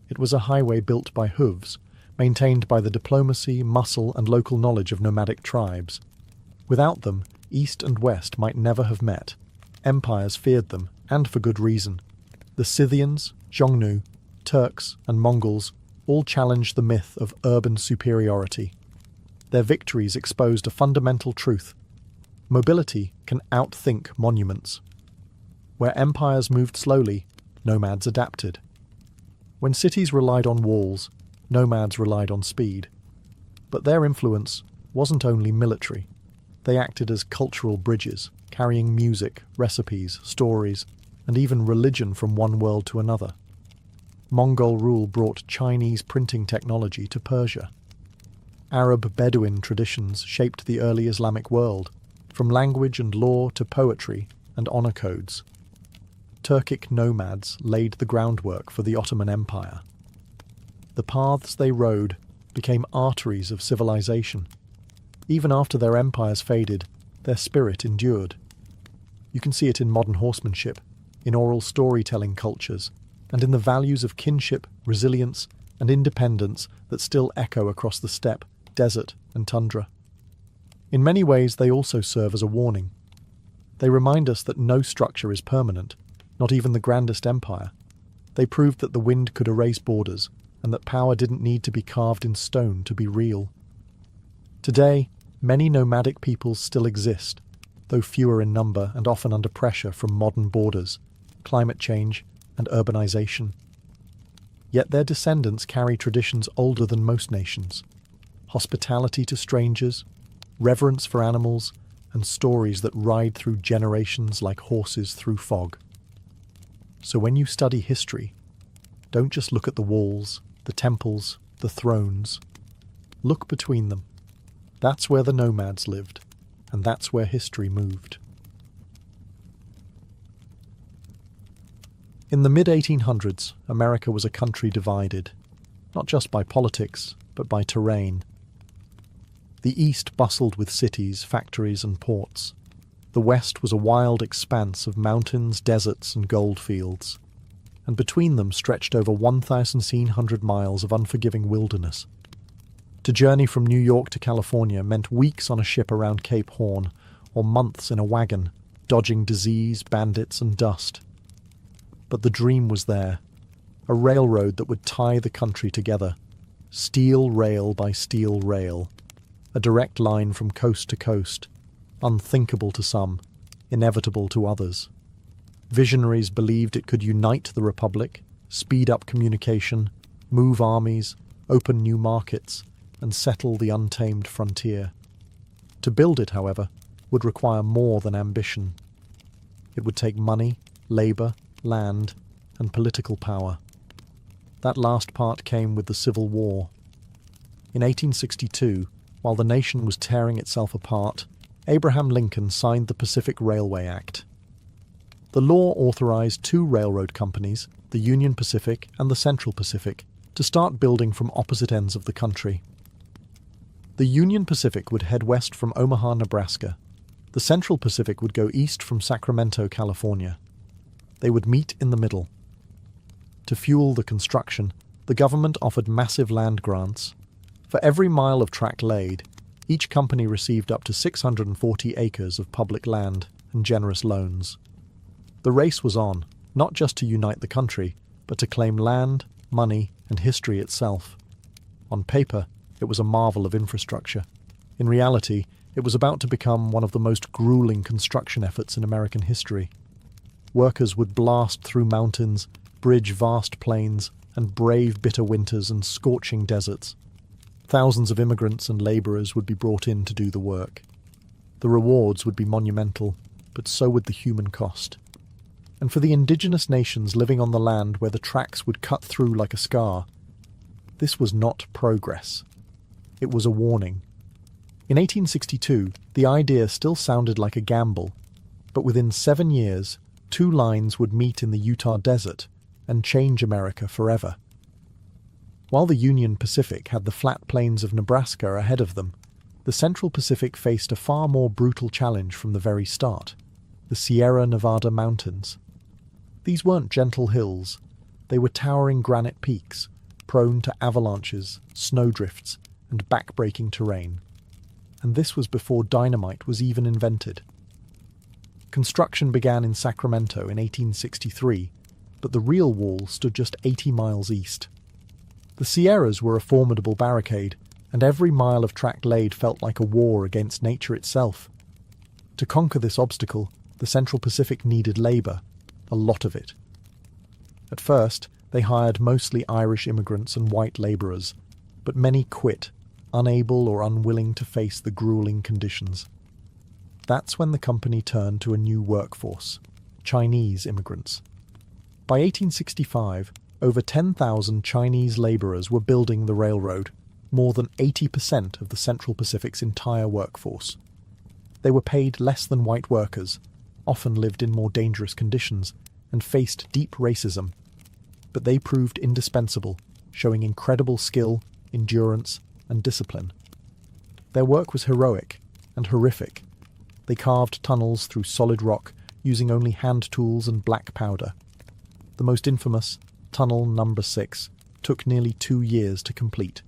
It was a highway built by hooves, maintained by the diplomacy, muscle, and local knowledge of nomadic tribes. Without them, East and West might never have met. Empires feared them, and for good reason. The Scythians, Xiongnu, Turks, and Mongols all challenged the myth of urban superiority. Their victories exposed a fundamental truth. Mobility can outthink monuments. Where empires moved slowly, nomads adapted. When cities relied on walls, nomads relied on speed. But their influence wasn't only military. They acted as cultural bridges, carrying music, recipes, stories, and even religion from one world to another. Mongol rule brought Chinese printing technology to Persia. Arab Bedouin traditions shaped the early Islamic world, from language and law to poetry and honor codes. Turkic nomads laid the groundwork for the Ottoman Empire. The paths they rode became arteries of civilization. Even after their empires faded, their spirit endured. You can see it in modern horsemanship, in oral storytelling cultures, and in the values of kinship, resilience, and independence that still echo across the steppe, desert, and tundra. In many ways, they also serve as a warning. They remind us that no structure is permanent, not even the grandest empire. They proved that the wind could erase borders, and that power didn't need to be carved in stone to be real. Today, many nomadic peoples still exist, though fewer in number and often under pressure from modern borders, climate change, and urbanization. Yet their descendants carry traditions older than most nations: hospitality to strangers, reverence for animals, and stories that ride through generations like horses through fog. So when you study history, don't just look at the walls, the temples, the thrones. Look between them. That's where the nomads lived, and that's where history moved. In the mid-1800s, America was a country divided, not just by politics, but by terrain. The East bustled with cities, factories, and ports. The West was a wild expanse of mountains, deserts, and goldfields. And between them stretched over 1,700 miles of unforgiving wilderness. To journey from New York to California meant weeks on a ship around Cape Horn, or months in a wagon, dodging disease, bandits, and dust. But the dream was there, a railroad that would tie the country together, steel rail by steel rail, a direct line from coast to coast, unthinkable to some, inevitable to others. Visionaries believed it could unite the Republic, speed up communication, move armies, open new markets, and settle the untamed frontier. To build it, however, would require more than ambition. It would take money, labour, land, and political power. That last part came with the Civil War. In 1862, while the nation was tearing itself apart, Abraham Lincoln signed the Pacific Railway Act. The law authorized two railroad companies, the Union Pacific and the Central Pacific, to start building from opposite ends of the country. The Union Pacific would head west from Omaha, Nebraska. The Central Pacific would go east from Sacramento, California. They would meet in the middle. To fuel the construction, the government offered massive land grants. For every mile of track laid, each company received up to 640 acres of public land and generous loans. The race was on, not just to unite the country, but to claim land, money, and history itself. On paper, it was a marvel of infrastructure. In reality, it was about to become one of the most grueling construction efforts in American history. Workers would blast through mountains, bridge vast plains, and brave bitter winters and scorching deserts. Thousands of immigrants and labourers would be brought in to do the work. The rewards would be monumental, but so would the human cost. And for the indigenous nations living on the land where the tracks would cut through like a scar, this was not progress. It was a warning. In 1862, the idea still sounded like a gamble, but within 7 years, two lines would meet in the Utah desert and change America forever. While the Union Pacific had the flat plains of Nebraska ahead of them, the Central Pacific faced a far more brutal challenge from the very start: the Sierra Nevada mountains. These weren't gentle hills. They were towering granite peaks, prone to avalanches, snowdrifts, and back-breaking terrain. And this was before dynamite was even invented. Construction began in Sacramento in 1863, but the real wall stood just 80 miles east. The Sierras were a formidable barricade, and every mile of track laid felt like a war against nature itself. To conquer this obstacle, the Central Pacific needed labour, a lot of it. At first, they hired mostly Irish immigrants and white labourers, but many quit, unable or unwilling to face the grueling conditions. That's when the company turned to a new workforce: Chinese immigrants. By 1865, over 10,000 Chinese labourers were building the railroad, more than 80% of the Central Pacific's entire workforce. They were paid less than white workers, often lived in more dangerous conditions, and faced deep racism, but they proved indispensable, showing incredible skill, endurance, and discipline. Their work was heroic and horrific. They carved tunnels through solid rock using only hand tools and black powder. The most infamous, Tunnel Number 6, took nearly 2 years to complete.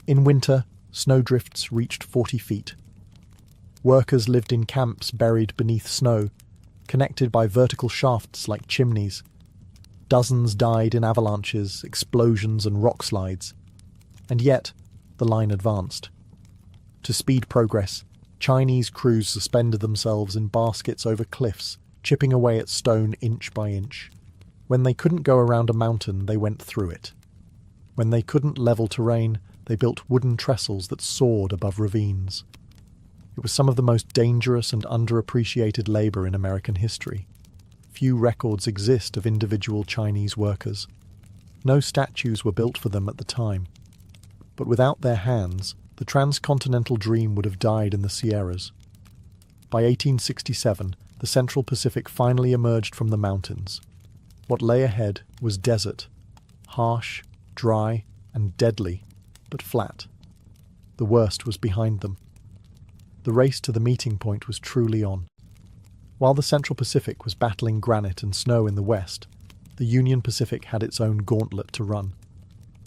In winter, snowdrifts reached 40 feet. Workers lived in camps buried beneath snow, connected by vertical shafts like chimneys. Dozens died in avalanches, explosions, and rock slides. And yet, the line advanced. To speed progress, Chinese crews suspended themselves in baskets over cliffs, chipping away at stone inch by inch. When they couldn't go around a mountain, they went through it. When they couldn't level terrain, they built wooden trestles that soared above ravines. It was some of the most dangerous and underappreciated labor in American history. Few records exist of individual Chinese workers. No statues were built for them at the time. But without their hands, the transcontinental dream would have died in the Sierras. By 1867, the Central Pacific finally emerged from the mountains. What lay ahead was desert, harsh, dry, and deadly, but flat. The worst was behind them. The race to the meeting point was truly on. While the Central Pacific was battling granite and snow in the west, the Union Pacific had its own gauntlet to run.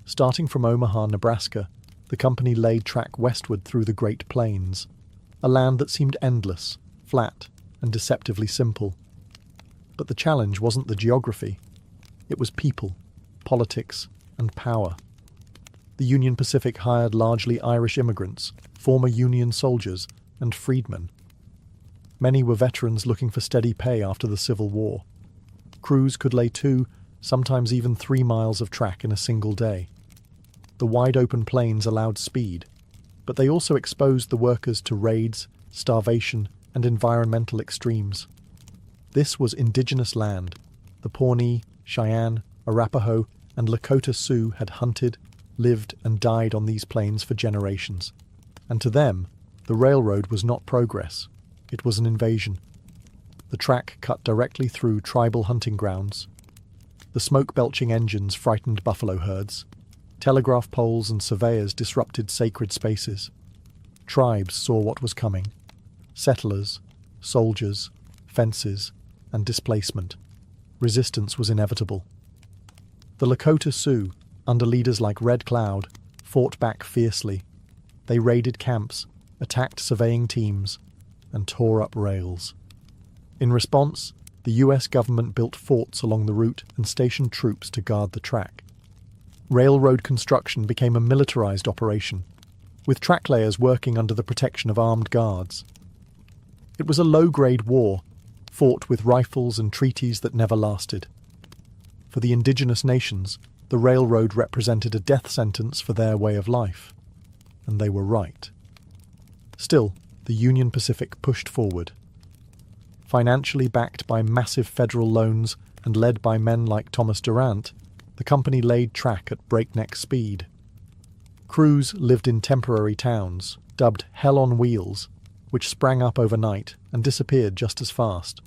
Starting from Omaha, Nebraska, the company laid track westward through the Great Plains, a land that seemed endless, flat, and deceptively simple. But the challenge wasn't the geography. It was people, politics, and power. The Union Pacific hired largely Irish immigrants, former Union soldiers, and freedmen. Many were veterans looking for steady pay after the Civil War. Crews could lay 2, sometimes even 3 miles of track in a single day. The wide-open plains allowed speed, but they also exposed the workers to raids, starvation, and environmental extremes. This was indigenous land. The Pawnee, Cheyenne, Arapaho, and Lakota Sioux had hunted, lived, and died on these plains for generations. And to them, the railroad was not progress. It was an invasion. The track cut directly through tribal hunting grounds. The smoke-belching engines frightened buffalo herds. Telegraph poles and surveyors disrupted sacred spaces. Tribes saw what was coming. Settlers, soldiers, fences, and displacement. Resistance was inevitable. The Lakota Sioux, under leaders like Red Cloud, fought back fiercely. They raided camps, attacked surveying teams, and tore up rails. In response, the US government built forts along the route and stationed troops to guard the track. Railroad construction became a militarized operation, with track layers working under the protection of armed guards. It was a low-grade war, fought with rifles and treaties that never lasted. For the indigenous nations, the railroad represented a death sentence for their way of life. And they were right. Still, the Union Pacific pushed forward. Financially backed by massive federal loans and led by men like Thomas Durant, the company laid track at breakneck speed. Crews lived in temporary towns, dubbed Hell on Wheels, which sprang up overnight and disappeared just as fast.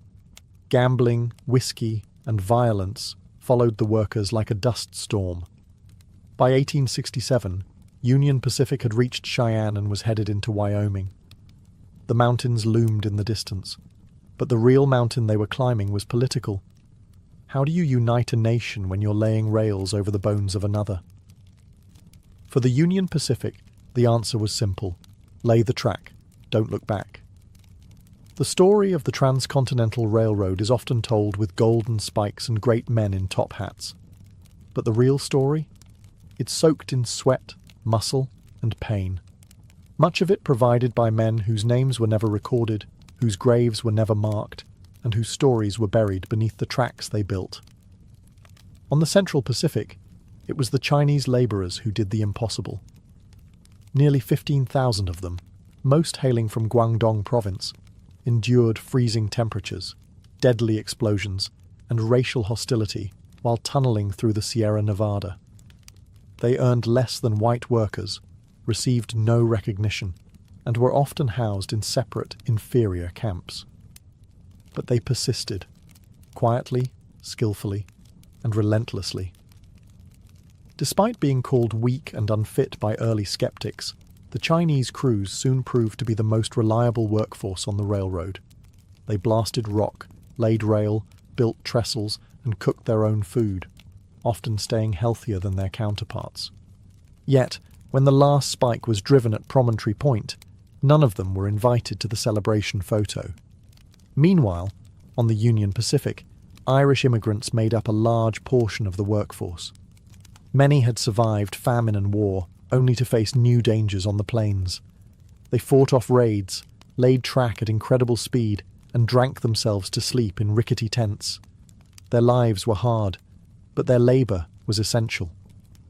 Gambling, whiskey, and violence followed the workers like a dust storm. By 1867, Union Pacific had reached Cheyenne and was headed into Wyoming. The mountains loomed in the distance, but the real mountain they were climbing was political. How do you unite a nation when you're laying rails over the bones of another? For the Union Pacific, the answer was simple. Lay the track. Don't look back. The story of the Transcontinental Railroad is often told with golden spikes and great men in top hats. But the real story? It's soaked in sweat, muscle, and pain. Much of it provided by men whose names were never recorded, whose graves were never marked, and whose stories were buried beneath the tracks they built. On the Central Pacific, it was the Chinese laborers who did the impossible. Nearly 15,000 of them, most hailing from Guangdong province, endured freezing temperatures, deadly explosions, and racial hostility while tunneling through the Sierra Nevada. They earned less than white workers, received no recognition, and were often housed in separate, inferior camps. But they persisted. quietly, skillfully, and relentlessly. Despite being called weak and unfit by early skeptics, the Chinese crews soon proved to be the most reliable workforce on the railroad. They blasted rock, laid rail, built trestles, and cooked their own food, often staying healthier than their counterparts. Yet, when the last spike was driven at Promontory Point, none of them were invited to the celebration photo. Meanwhile, on the Union Pacific, Irish immigrants made up a large portion of the workforce. Many had survived famine and war, only to face new dangers on the plains. They fought off raids, laid track at incredible speed, and drank themselves to sleep in rickety tents. Their lives were hard, but their labour was essential.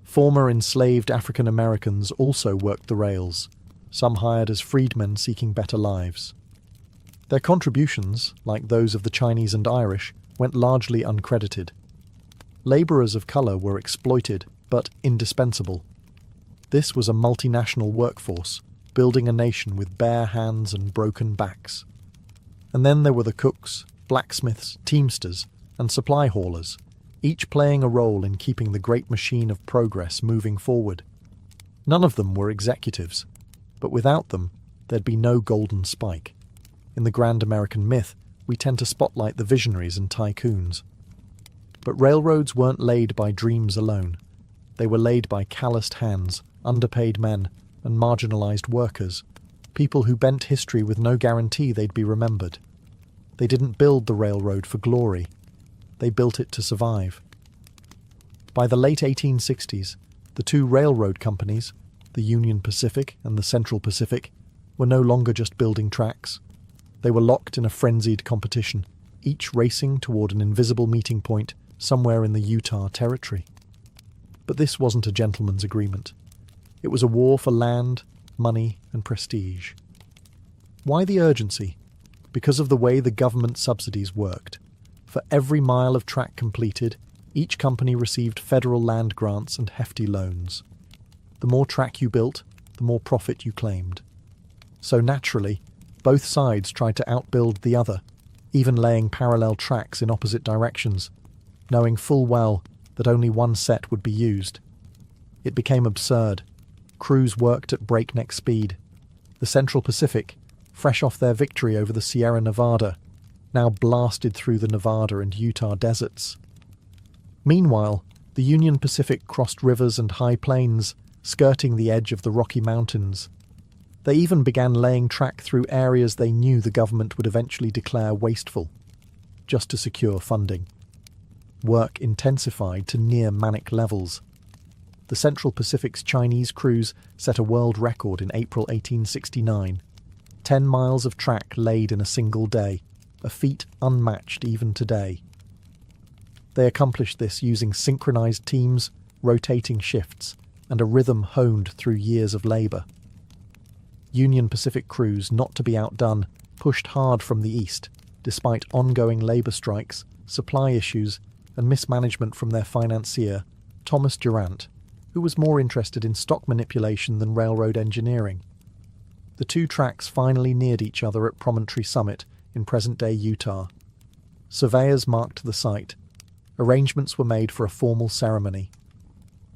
Former enslaved African Americans also worked the rails, some hired as freedmen seeking better lives. Their contributions, like those of the Chinese and Irish, went largely uncredited. Labourers of colour were exploited, but indispensable. This was a multinational workforce, building a nation with bare hands and broken backs. And then there were the cooks, blacksmiths, teamsters, and supply haulers, each playing a role in keeping the great machine of progress moving forward. None of them were executives, but without them, there'd be no golden spike. In the grand American myth, we tend to spotlight the visionaries and tycoons. But railroads weren't laid by dreams alone. They were laid by calloused hands, underpaid men, and marginalized workers, people who bent history with no guarantee they'd be remembered. They didn't build the railroad for glory. They built it to survive. By the late 1860s, the two railroad companies, the Union Pacific and the Central Pacific, were no longer just building tracks. They were locked in a frenzied competition, each racing toward an invisible meeting point somewhere in the Utah Territory. But this wasn't a gentleman's agreement. It was a war for land, money, and prestige. Why the urgency? Because of the way the government subsidies worked. For every mile of track completed, each company received federal land grants and hefty loans. The more track you built, the more profit you claimed. So naturally, both sides tried to outbuild the other, even laying parallel tracks in opposite directions, knowing full well that only one set would be used. It became absurd. Crews worked at breakneck speed. The Central Pacific, fresh off their victory over the Sierra Nevada, now blasted through the Nevada and Utah deserts. Meanwhile, the Union Pacific crossed rivers and high plains, skirting the edge of the Rocky Mountains. They even began laying track through areas they knew the government would eventually declare wasteful, just to secure funding. Work intensified to near manic levels. The Central Pacific's Chinese crews set a world record in April 1869. 10 miles of track laid in a single day, a feat unmatched even today. They accomplished this using synchronized teams, rotating shifts, and a rhythm honed through years of labour. Union Pacific crews, not to be outdone, pushed hard from the east, despite ongoing labour strikes, supply issues, and mismanagement from their financier, Thomas Durant, who was more interested in stock manipulation than railroad engineering. The two tracks finally neared each other at Promontory Summit in present-day Utah. Surveyors marked the site. Arrangements were made for a formal ceremony.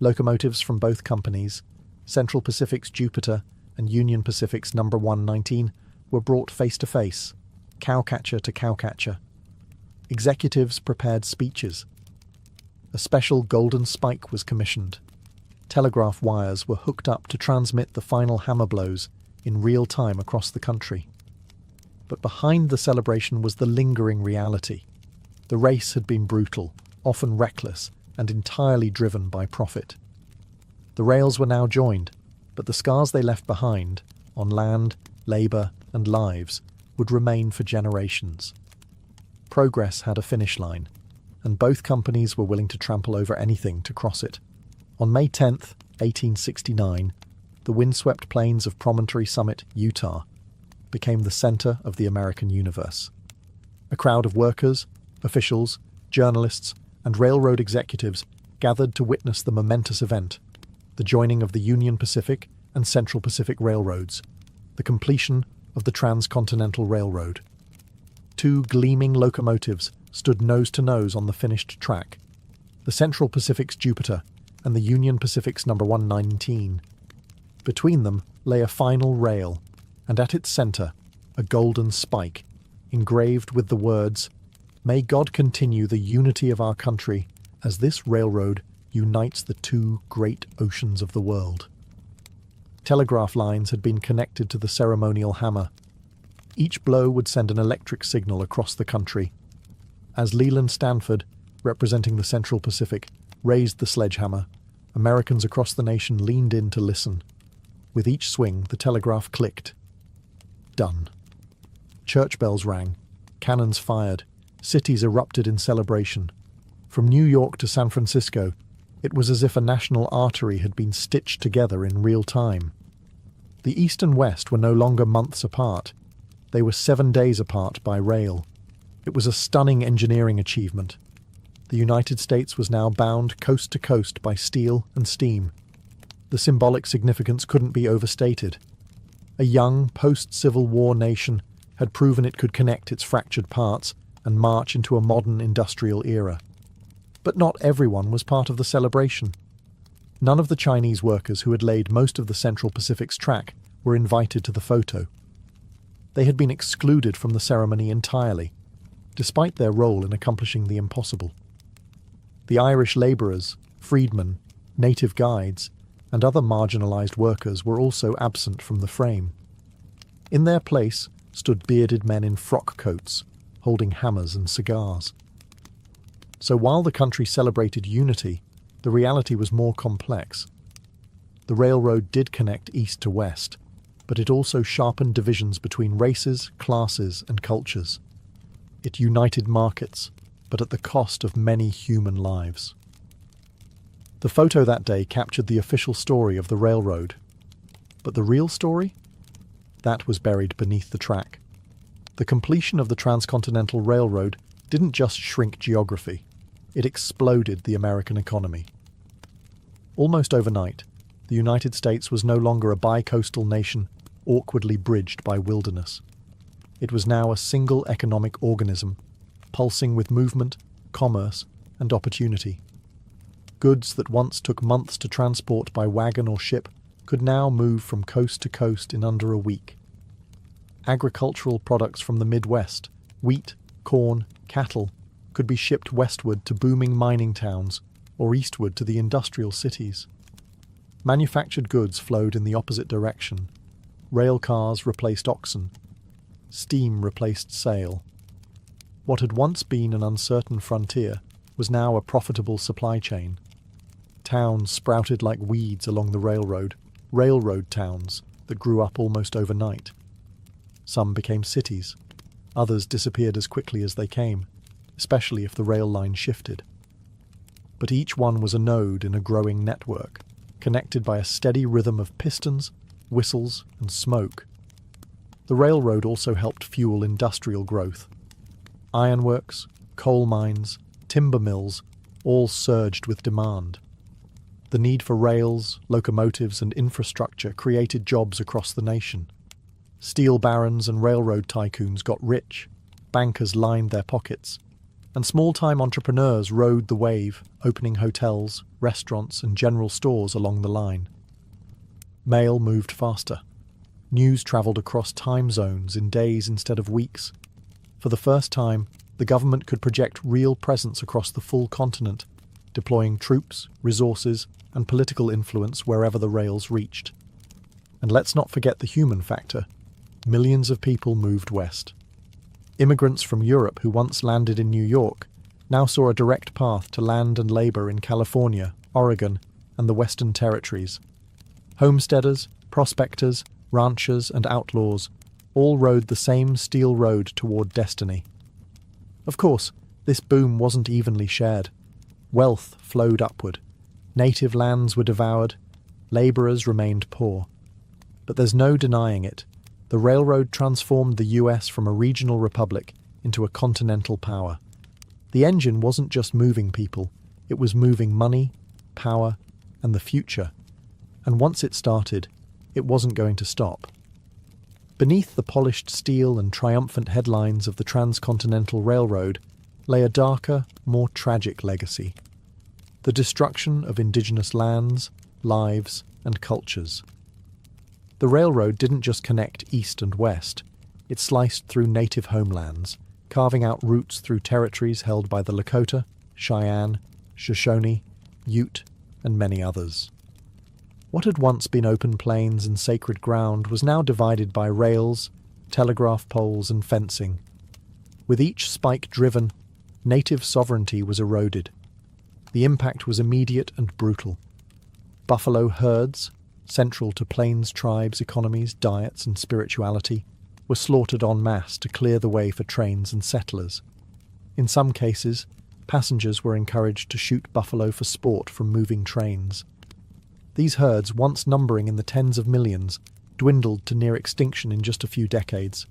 Locomotives from both companies, Central Pacific's Jupiter and Union Pacific's No. 119, were brought face-to-face, cowcatcher to cowcatcher. Executives prepared speeches. A special golden spike was commissioned. Telegraph wires were hooked up to transmit the final hammer blows in real time across the country. But behind the celebration was the lingering reality. The race had been brutal, often reckless, and entirely driven by profit. The rails were now joined, but the scars they left behind, on land, labour, and lives, would remain for generations. Progress had a finish line, and both companies were willing to trample over anything to cross it. On May 10th, 1869, the windswept plains of Promontory Summit, Utah, became the centre of the American universe. A crowd of workers, officials, journalists, and railroad executives gathered to witness the momentous event, the joining of the Union Pacific and Central Pacific Railroads, the completion of the Transcontinental Railroad. Two gleaming locomotives stood nose to nose on the finished track, the Central Pacific's Jupiter and the Union Pacific's number 119. Between them lay a final rail, and at its centre, a golden spike, engraved with the words, "May God continue the unity of our country as this railroad unites the two great oceans of the world." Telegraph lines had been connected to the ceremonial hammer. Each blow would send an electric signal across the country. As Leland Stanford, representing the Central Pacific, raised the sledgehammer, Americans across the nation leaned in to listen. With each swing, the telegraph clicked. Done. Church bells rang, cannons fired, cities erupted in celebration. From New York to San Francisco, it was as if a national artery had been stitched together in real time. The East and West were no longer months apart. They were 7 days apart by rail. It was a stunning engineering achievement. The United States was now bound coast to coast by steel and steam. The symbolic significance couldn't be overstated. A young, post-Civil War nation had proven it could connect its fractured parts and march into a modern industrial era. But not everyone was part of the celebration. None of the Chinese workers who had laid most of the Central Pacific's track were invited to the photo. They had been excluded from the ceremony entirely, despite their role in accomplishing the impossible. The Irish labourers, freedmen, native guides, and other marginalised workers were also absent from the frame. In their place stood bearded men in frock coats, holding hammers and cigars. So while the country celebrated unity, the reality was more complex. The railroad did connect east to west, but it also sharpened divisions between races, classes, and cultures. It united markets, but at the cost of many human lives. The photo that day captured the official story of the railroad. But the real story? That was buried beneath the track. The completion of the Transcontinental Railroad didn't just shrink geography, it exploded the American economy. Almost overnight, the United States was no longer a bi-coastal nation awkwardly bridged by wilderness. It was now a single economic organism, pulsing with movement, commerce, and opportunity. Goods that once took months to transport by wagon or ship could now move from coast to coast in under a week. Agricultural products from the Midwest, wheat, corn, cattle, could be shipped westward to booming mining towns or eastward to the industrial cities. Manufactured goods flowed in the opposite direction. Rail cars replaced oxen. Steam replaced sail. What had once been an uncertain frontier was now a profitable supply chain. Towns sprouted like weeds along the railroad towns that grew up almost overnight. Some became cities. Others disappeared as quickly as they came, especially if the rail line shifted. But each one was a node in a growing network, connected by a steady rhythm of pistons, whistles, and smoke. The railroad also helped fuel industrial growth. Ironworks, coal mines, timber mills all surged with demand. The need for rails, locomotives, and infrastructure created jobs across the nation. Steel barons and railroad tycoons got rich, bankers lined their pockets, and small-time entrepreneurs rode the wave, opening hotels, restaurants, and general stores along the line. Mail moved faster. News travelled across time zones in days instead of weeks. For the first time, the government could project real presence across the full continent, deploying troops, resources, and political influence wherever the rails reached. And let's not forget the human factor. Millions of people moved west. Immigrants from Europe who once landed in New York now saw a direct path to land and labour in California, Oregon, and the Western Territories. Homesteaders, prospectors, ranchers, and outlaws all rode the same steel road toward destiny. Of course, this boom wasn't evenly shared. Wealth flowed upward. Native lands were devoured. Labourers remained poor. But there's no denying it. The railroad transformed the US from a regional republic into a continental power. The engine wasn't just moving people, it was moving money, power, and the future. And once it started, it wasn't going to stop. Beneath the polished steel and triumphant headlines of the Transcontinental Railroad lay a darker, more tragic legacy: the destruction of indigenous lands, lives, and cultures. The railroad didn't just connect east and west, it sliced through native homelands, carving out routes through territories held by the Lakota, Cheyenne, Shoshone, Ute, and many others. What had once been open plains and sacred ground was now divided by rails, telegraph poles, and fencing. With each spike driven, native sovereignty was eroded. The impact was immediate and brutal. Buffalo herds, central to plains tribes' economies, diets, and spirituality, were slaughtered en masse to clear the way for trains and settlers. In some cases, passengers were encouraged to shoot buffalo for sport from moving trains. These herds, once numbering in the tens of millions, dwindled to near extinction in just a few decades.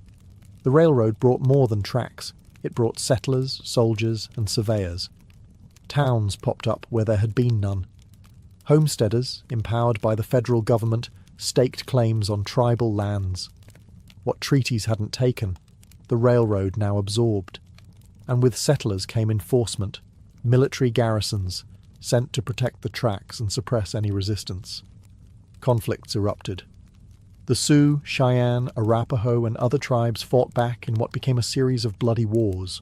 The railroad brought more than tracks. It brought settlers, soldiers, and surveyors. Towns popped up where there had been none. Homesteaders, empowered by the federal government, staked claims on tribal lands. What treaties hadn't taken, the railroad now absorbed. And with settlers came enforcement, military garrisons, sent to protect the tracks and suppress any resistance. Conflicts erupted. The Sioux, Cheyenne, Arapaho, and other tribes fought back in what became a series of bloody wars,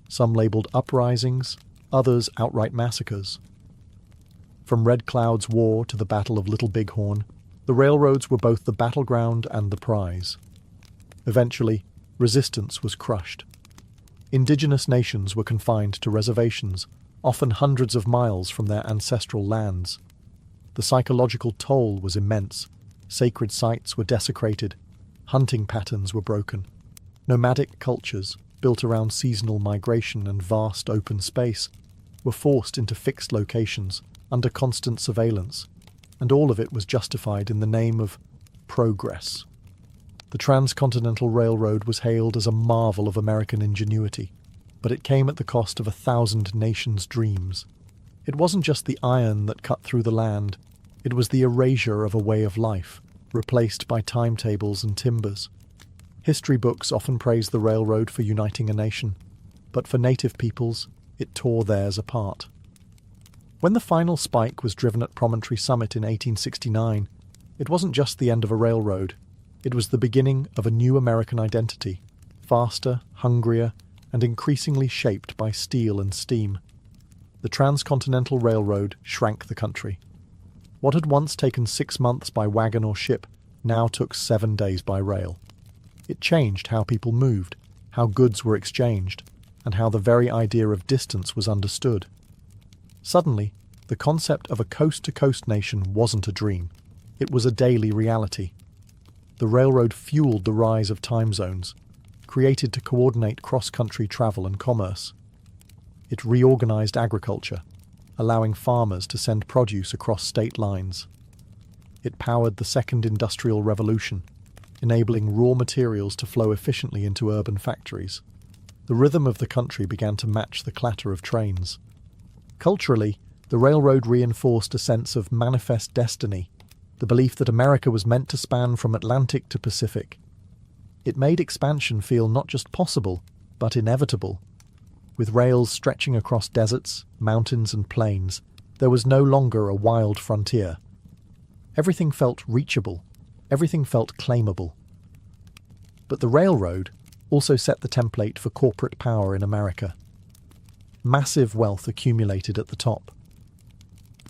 some labelled uprisings, others outright massacres. From Red Cloud's War to the Battle of Little Bighorn, the railroads were both the battleground and the prize. Eventually, resistance was crushed. Indigenous nations were confined to reservations, often hundreds of miles from their ancestral lands. The psychological toll was immense. Sacred sites were desecrated. Hunting patterns were broken. Nomadic cultures, built around seasonal migration and vast open space, were forced into fixed locations under constant surveillance, and all of it was justified in the name of progress. The Transcontinental Railroad was hailed as a marvel of American ingenuity, but it came at the cost of 1,000 nations' dreams. It wasn't just the iron that cut through the land, it was the erasure of a way of life, replaced by timetables and timbers. History books often praise the railroad for uniting a nation, but for native peoples, it tore theirs apart. When the final spike was driven at Promontory Summit in 1869, it wasn't just the end of a railroad. It was the beginning of a new American identity, faster, hungrier, and increasingly shaped by steel and steam. The Transcontinental Railroad shrank the country. What had once taken 6 months by wagon or ship now took 7 days by rail. It changed how people moved, how goods were exchanged, and how the very idea of distance was understood. Suddenly, the concept of a coast-to-coast nation wasn't a dream. It was a daily reality. The railroad fueled the rise of time zones, created to coordinate cross-country travel and commerce. It reorganized agriculture, allowing farmers to send produce across state lines. It powered the Second Industrial Revolution, enabling raw materials to flow efficiently into urban factories. The rhythm of the country began to match the clatter of trains. Culturally, the railroad reinforced a sense of manifest destiny, the belief that America was meant to span from Atlantic to Pacific. It made expansion feel not just possible, but inevitable. With rails stretching across deserts, mountains, and plains, there was no longer a wild frontier. Everything felt reachable. Everything felt claimable. But the railroad also set the template for corporate power in America. Massive wealth accumulated at the top.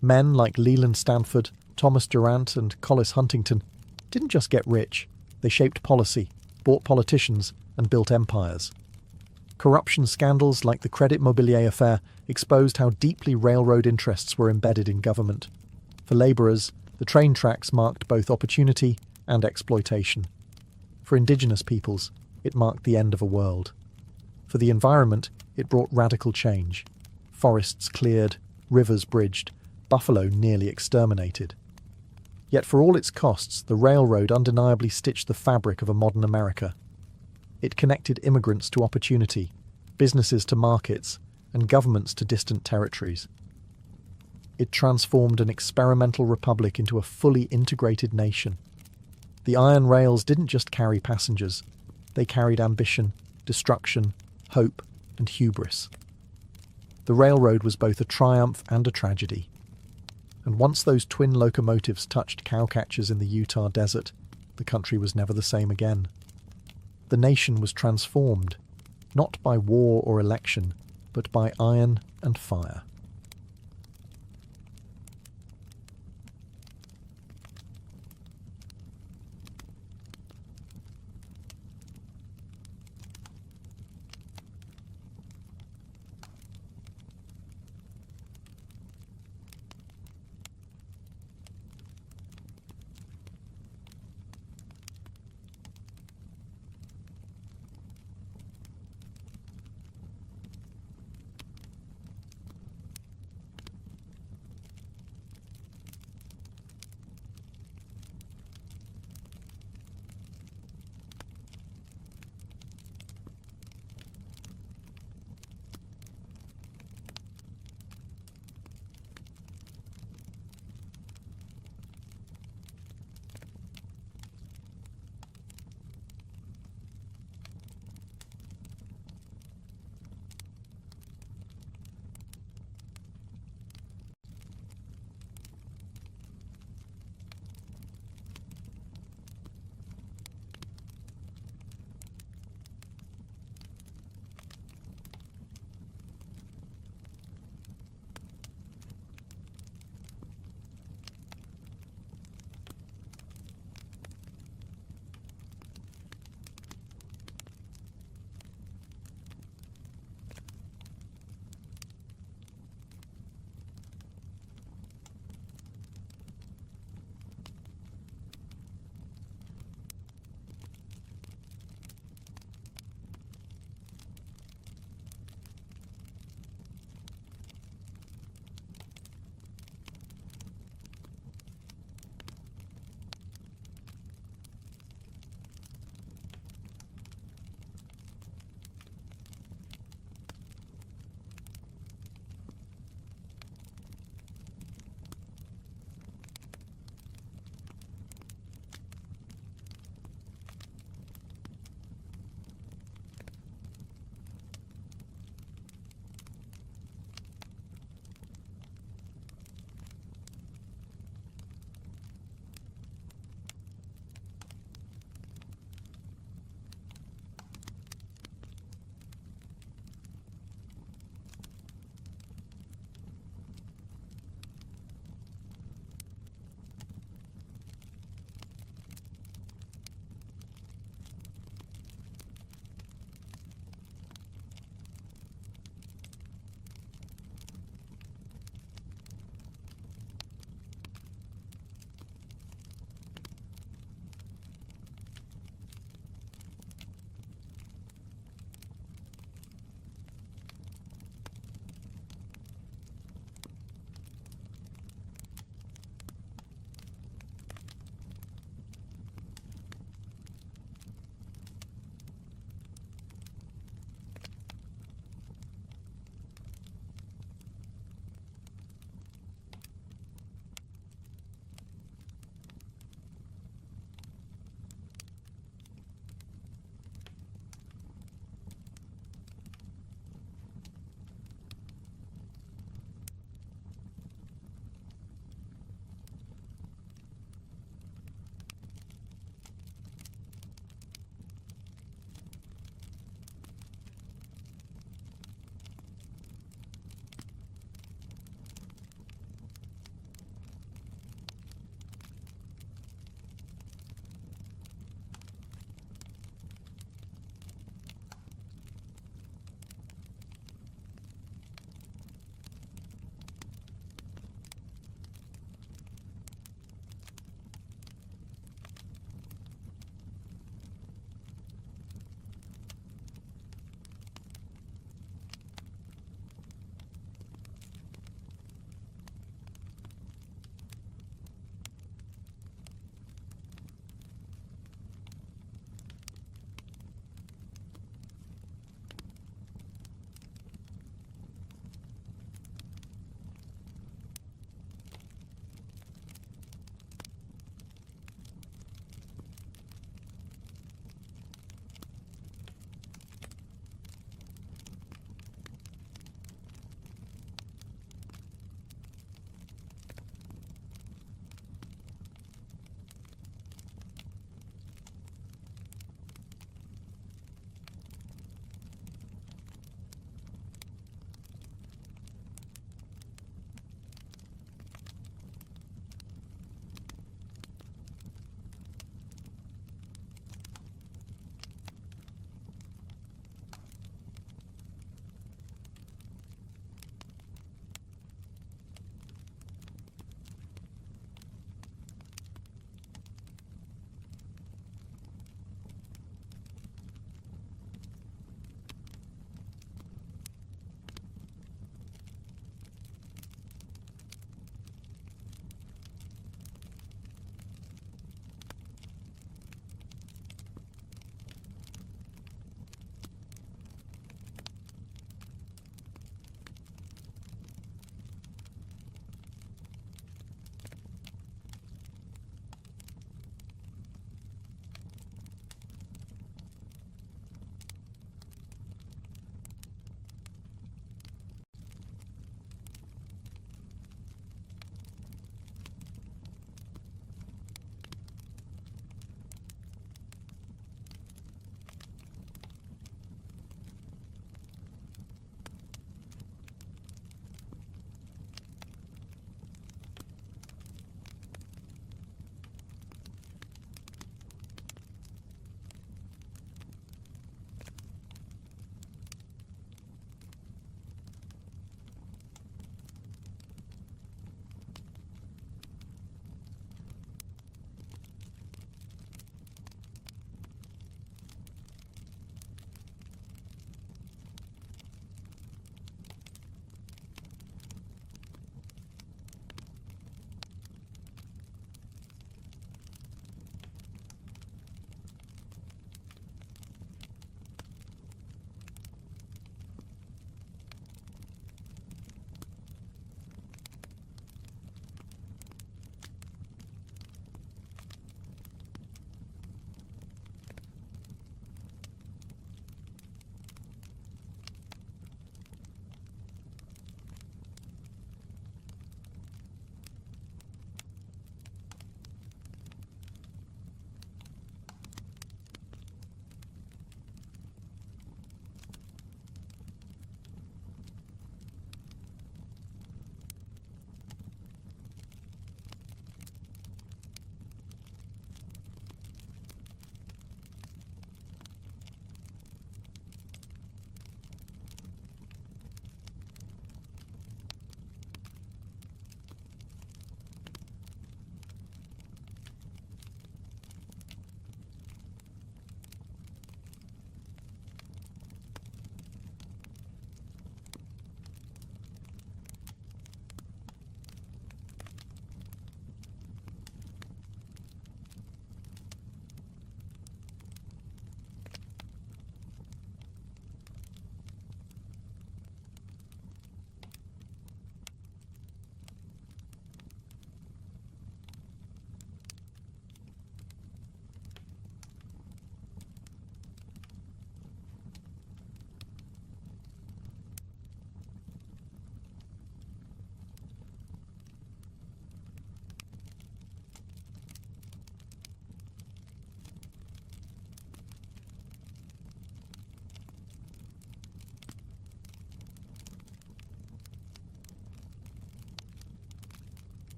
Men like Leland Stanford, Thomas Durant, and Collis Huntington didn't just get rich, they shaped policy, bought politicians, and built empires. Corruption scandals like the Credit Mobilier affair exposed how deeply railroad interests were embedded in government. For labourers, the train tracks marked both opportunity and exploitation. For indigenous peoples, it marked the end of a world. For the environment, it brought radical change. Forests cleared, rivers bridged, buffalo nearly exterminated. Yet for all its costs, the railroad undeniably stitched the fabric of a modern America. It connected immigrants to opportunity, businesses to markets, and governments to distant territories. It transformed an experimental republic into a fully integrated nation. The iron rails didn't just carry passengers, they carried ambition, destruction, hope, and hubris. The railroad was both a triumph and a tragedy. And once those twin locomotives touched cowcatchers in the Utah desert, the country was never the same again. The nation was transformed, not by war or election, but by iron and fire.